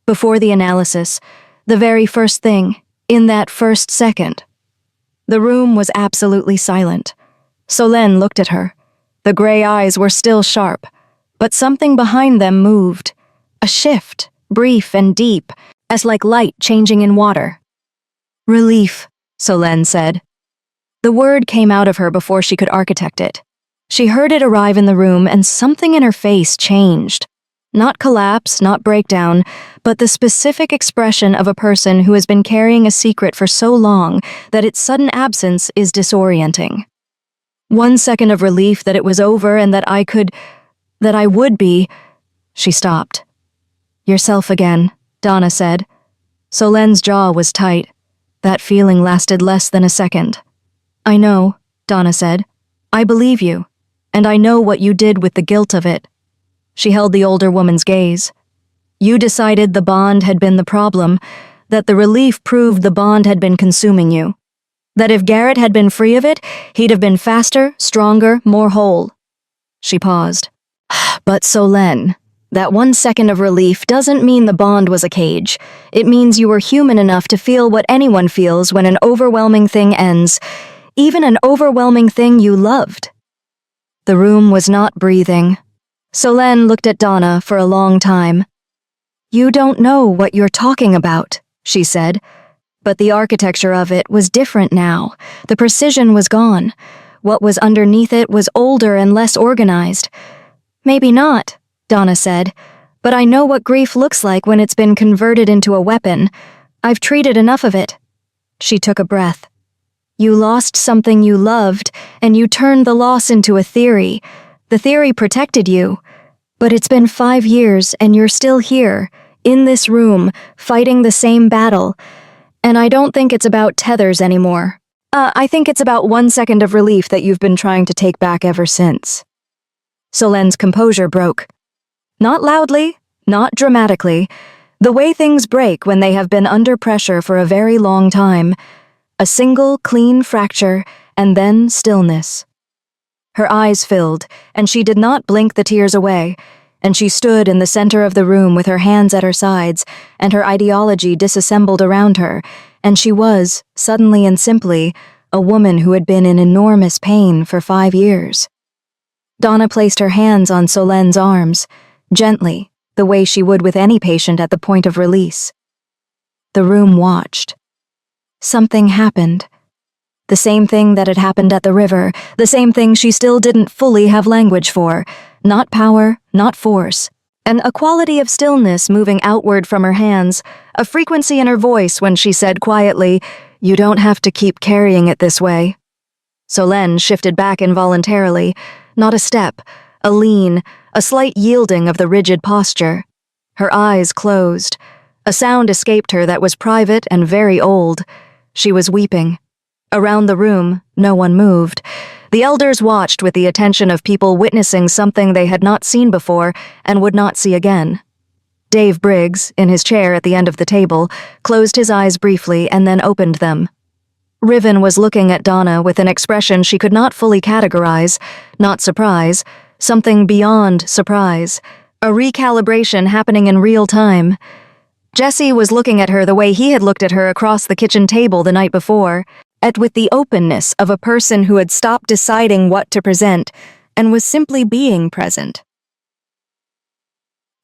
before the analysis, the very first thing, in that first second?" The room was absolutely silent. Selene looked at her. The gray eyes were still sharp, but something behind them moved. A shift, brief and deep, as like light changing in water. "Relief," Selene said. The word came out of her before she could architect it. She heard it arrive in the room, and something in her face changed. Not collapse, not breakdown, but the specific expression of a person who has been carrying a secret for so long that its sudden absence is disorienting. 1 second of relief that it was over and that I would be. She stopped. "Yourself again," Donna said. Solene's jaw was tight. That feeling lasted less than a second. "I know," Donna said. "I believe you, and I know what you did with the guilt of it." She held the older woman's gaze. "You decided the bond had been the problem, that the relief proved the bond had been consuming you. That if Garrett had been free of it, he'd have been faster, stronger, more whole." She paused. "But Selene, that 1 second of relief doesn't mean the bond was a cage. It means you were human enough to feel what anyone feels when an overwhelming thing ends, even an overwhelming thing you loved." The room was not breathing. Selene looked at Donna for a long time. "You don't know what you're talking about," she said. But the architecture of it was different now. The precision was gone. What was underneath it was older and less organized. "Maybe not," Donna said, "but I know what grief looks like when it's been converted into a weapon. I've treated enough of it." She took a breath. "You lost something you loved, and you turned the loss into a theory. The theory protected you. But it's been 5 years, and you're still here, in this room, fighting the same battle. And I don't think it's about tethers anymore. I think it's about 1 second of relief that you've been trying to take back ever since." Solene's composure broke. Not loudly, not dramatically. The way things break when they have been under pressure for a very long time. A single, clean fracture, and then stillness. Her eyes filled, and she did not blink the tears away, and she stood in the center of the room with her hands at her sides, and her ideology disassembled around her, and she was, suddenly and simply, a woman who had been in enormous pain for 5 years. Donna placed her hands on Solene's arms, gently, the way she would with any patient at the point of release. The room watched. Something happened. The same thing that had happened at the river, the same thing she still didn't fully have language for. Not power, not force. A quality of stillness moving outward from her hands, a frequency in her voice when she said quietly, "You don't have to keep carrying it this way." Selene shifted back involuntarily, not a step, a lean, a slight yielding of the rigid posture. Her eyes closed. A sound escaped her that was private and very old. She was weeping. Around the room, no one moved. The elders watched with the attention of people witnessing something they had not seen before and would not see again. Dave Briggs, in his chair at the end of the table, closed his eyes briefly and then opened them. Riven was looking at Donna with an expression she could not fully categorize, not surprise, something beyond surprise, a recalibration happening in real time. Jesse was looking at her the way he had looked at her across the kitchen table the night before, with the openness of a person who had stopped deciding what to present and was simply being present.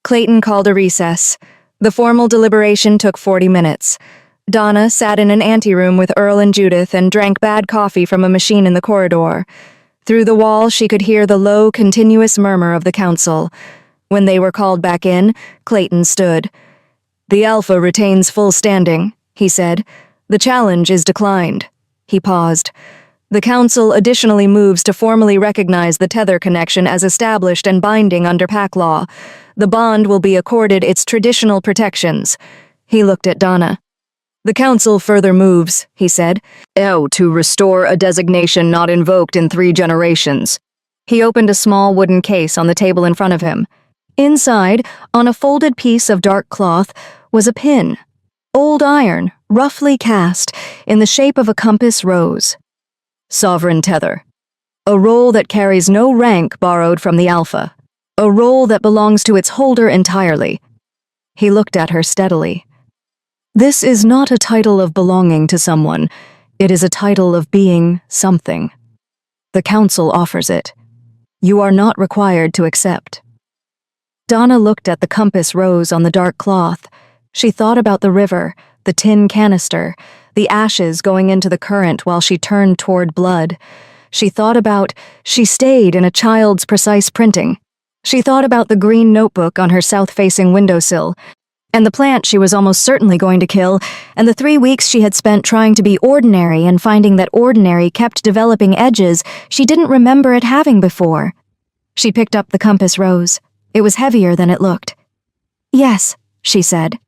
Clayton called a recess. The formal deliberation took 40 minutes. Donna sat in an anteroom with Earl and Judith and drank bad coffee from a machine in the corridor. Through the wall, she could hear the low, continuous murmur of the council. When they were called back in, Clayton stood. "The Alpha retains full standing," he said. "The challenge is declined." He paused. "The Council additionally moves to formally recognize the tether connection as established and binding under PAC law. The bond will be accorded its traditional protections." He looked at Donna. "The Council further moves," he said, "to restore a designation not invoked in 3 generations." He opened a small wooden case on the table in front of him. Inside, on a folded piece of dark cloth, was a pin. Old iron, roughly cast, in the shape of a compass rose. Sovereign tether. A role that carries no rank borrowed from the Alpha. A role that belongs to its holder entirely. He looked at her steadily. "This is not a title of belonging to someone. It is a title of being something. The Council offers it. You are not required to accept." Donna looked at the compass rose on the dark cloth. She thought about the river, the tin canister, the ashes going into the current while she turned toward blood. She stayed in a child's precise printing. She thought about the green notebook on her south-facing windowsill, and the plant she was almost certainly going to kill, and the 3 weeks she had spent trying to be ordinary and finding that ordinary kept developing edges she didn't remember it having before. She picked up the compass rose. It was heavier than it looked. "Yes," she said.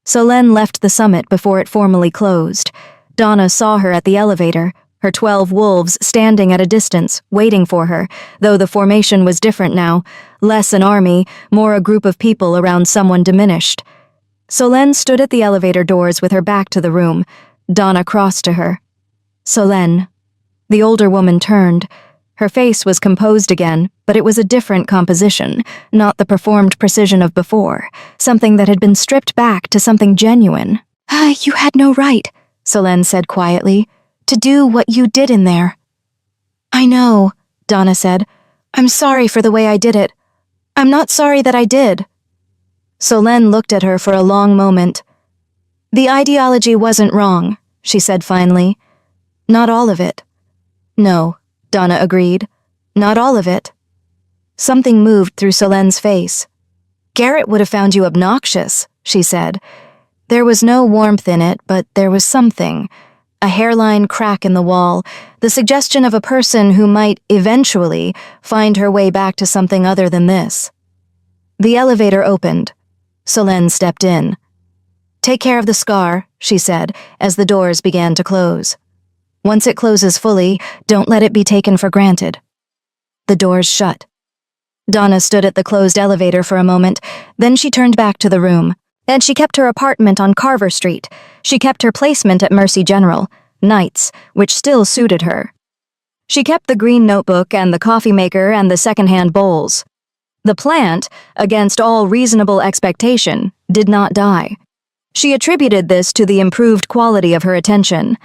Solène left the summit before it formally closed. Donna saw her at the elevator, her 12 wolves standing at a distance, waiting for her, though the formation was different now, less an army, more a group of people around someone diminished. Solène stood at the elevator doors with her back to the room. Donna crossed to her. "Solène." The older woman turned. Her face was composed again, but it was a different composition, not the performed precision of before, something that had been stripped back to something genuine. "You had no right," Solène said quietly, "to do what you did in there." "I know," Donna said. "I'm sorry for the way I did it. I'm not sorry that I did." Solène looked at her for a long moment. "The ideology wasn't wrong," she said finally. "Not all of it." "No," Donna agreed. "Not all of it." Something moved through Solène's face. "Garrett would have found you obnoxious," she said. There was no warmth in it, but there was something. A hairline crack in the wall, the suggestion of a person who might, eventually, find her way back to something other than this. The elevator opened. Solène stepped in. "Take care of the scar," she said, as the doors began to close. "Once it closes fully, don't let it be taken for granted." The doors shut. Donna stood at the closed elevator for a moment, then she turned back to the room. And she kept her apartment on Carver Street. She kept her placement at Mercy General, nights, which still suited her. She kept the green notebook and the coffee maker and the second-hand bowls. The plant, against all reasonable expectation, did not die. She attributed this to the improved quality of her attention.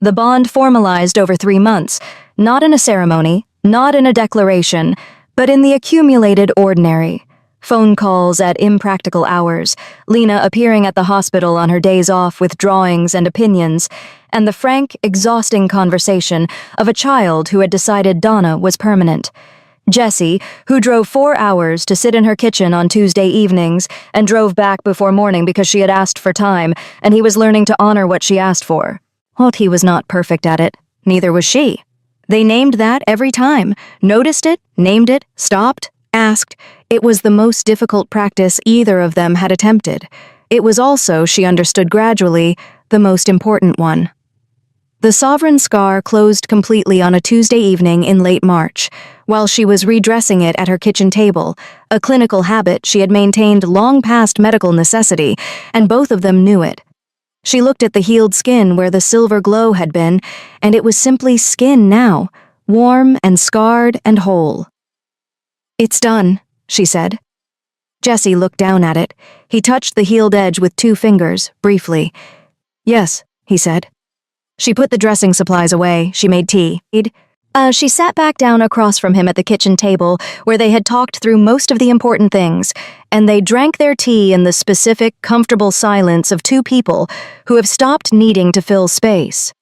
The bond formalized over 3 months, not in a ceremony, not in a declaration, but in the accumulated ordinary. Phone calls at impractical hours, Lena appearing at the hospital on her days off with drawings and opinions, and the frank, exhausting conversation of a child who had decided Donna was permanent. Jessie, who drove 4 hours to sit in her kitchen on Tuesday evenings and drove back before morning because she had asked for time, and he was learning to honor what she asked for. Well, he was not perfect at it. Neither was she. They named that every time, noticed it, named it, stopped, asked. It was the most difficult practice either of them had attempted. It was also, she understood gradually, the most important one. The Sovereign scar closed completely on a Tuesday evening in late March, while she was redressing it at her kitchen table, a clinical habit she had maintained long past medical necessity, and both of them knew it. She looked at the healed skin where the silver glow had been, and it was simply skin now, warm and scarred and whole. "It's done," she said. Jesse looked down at it. He touched the healed edge with 2 fingers, briefly. "Yes," he said. She put the dressing supplies away. She made tea. She sat back down across from him at the kitchen table, where they had talked through most of the important things, and they drank their tea in the specific, comfortable silence of 2 people who have stopped needing to fill space.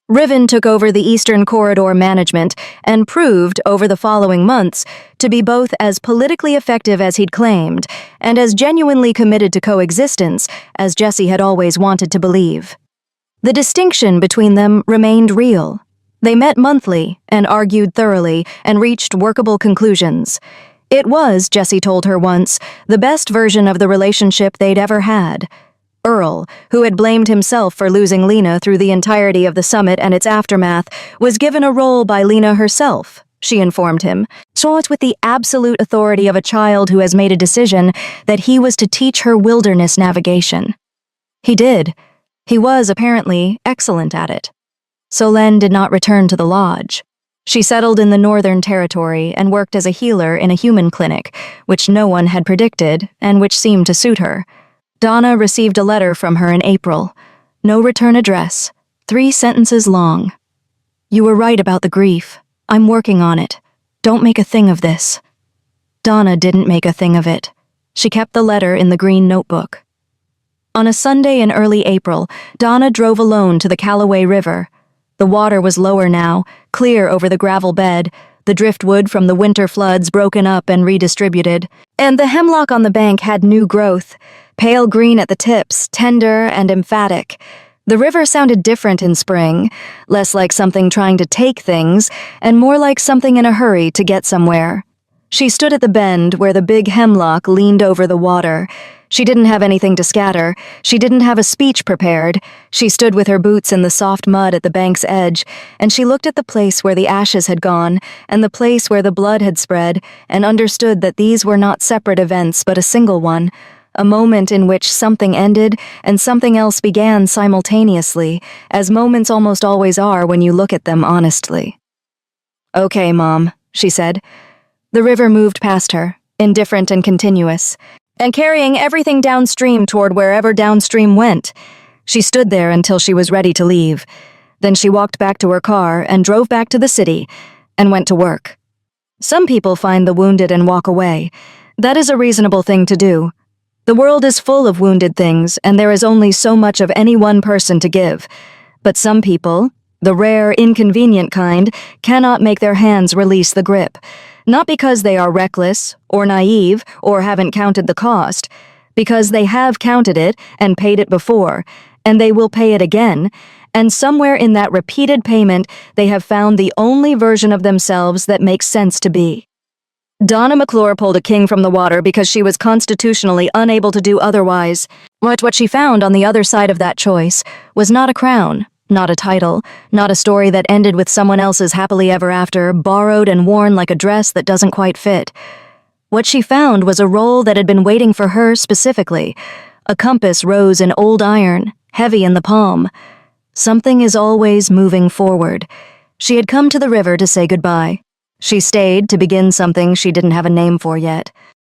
Riven took over the Eastern Corridor management and proved, over the following months, to be both as politically effective as he'd claimed and as genuinely committed to coexistence as Jesse had always wanted to believe. The distinction between them remained real. They met monthly and argued thoroughly and reached workable conclusions. It was, Jesse told her once, the best version of the relationship they'd ever had. Earl, who had blamed himself for losing Lena through the entirety of the summit and its aftermath, was given a role by Lena herself, she informed him, so it's with the absolute authority of a child who has made a decision that he was to teach her wilderness navigation. He did. He was, apparently, excellent at it. Solène did not return to the lodge. She settled in the Northern Territory and worked as a healer in a human clinic, which no one had predicted and which seemed to suit her. Donna received a letter from her in April. No return address. 3 sentences long. "You were right about the grief. I'm working on it. Don't make a thing of this." Donna didn't make a thing of it. She kept the letter in the green notebook. On a Sunday in early April, Donna drove alone to the Callaway River. The water was lower now, clear over the gravel bed, the driftwood from the winter floods broken up and redistributed, and the hemlock on the bank had new growth, pale green at the tips, tender and emphatic. The river sounded different in spring, less like something trying to take things, and more like something in a hurry to get somewhere. She stood at the bend where the big hemlock leaned over the water. She didn't have anything to scatter. She didn't have a speech prepared. She stood with her boots in the soft mud at the bank's edge, and she looked at the place where the ashes had gone, and the place where the blood had spread, and understood that these were not separate events but a single one, a moment in which something ended and something else began simultaneously, as moments almost always are when you look at them honestly. "Okay, Mom," she said. The river moved past her, indifferent and continuous, and carrying everything downstream toward wherever downstream went. She stood there until she was ready to leave. Then she walked back to her car and drove back to the city and went to work. Some people find the wounded and walk away. That is a reasonable thing to do. The world is full of wounded things, and there is only so much of any one person to give. But some people, the rare, inconvenient kind, cannot make their hands release the grip. Not because they are reckless, or naive, or haven't counted the cost, because they have counted it and paid it before, and they will pay it again, and somewhere in that repeated payment they have found the only version of themselves that makes sense to be. Donna McClure pulled a king from the water because she was constitutionally unable to do otherwise. What she found on the other side of that choice was not a crown, not a title, not a story that ended with someone else's happily ever after, borrowed and worn like a dress that doesn't quite fit. What she found was a role that had been waiting for her specifically. A compass rose in old iron, heavy in the palm. Something is always moving forward. She had come to the river to say goodbye. She stayed to begin something she didn't have a name for yet.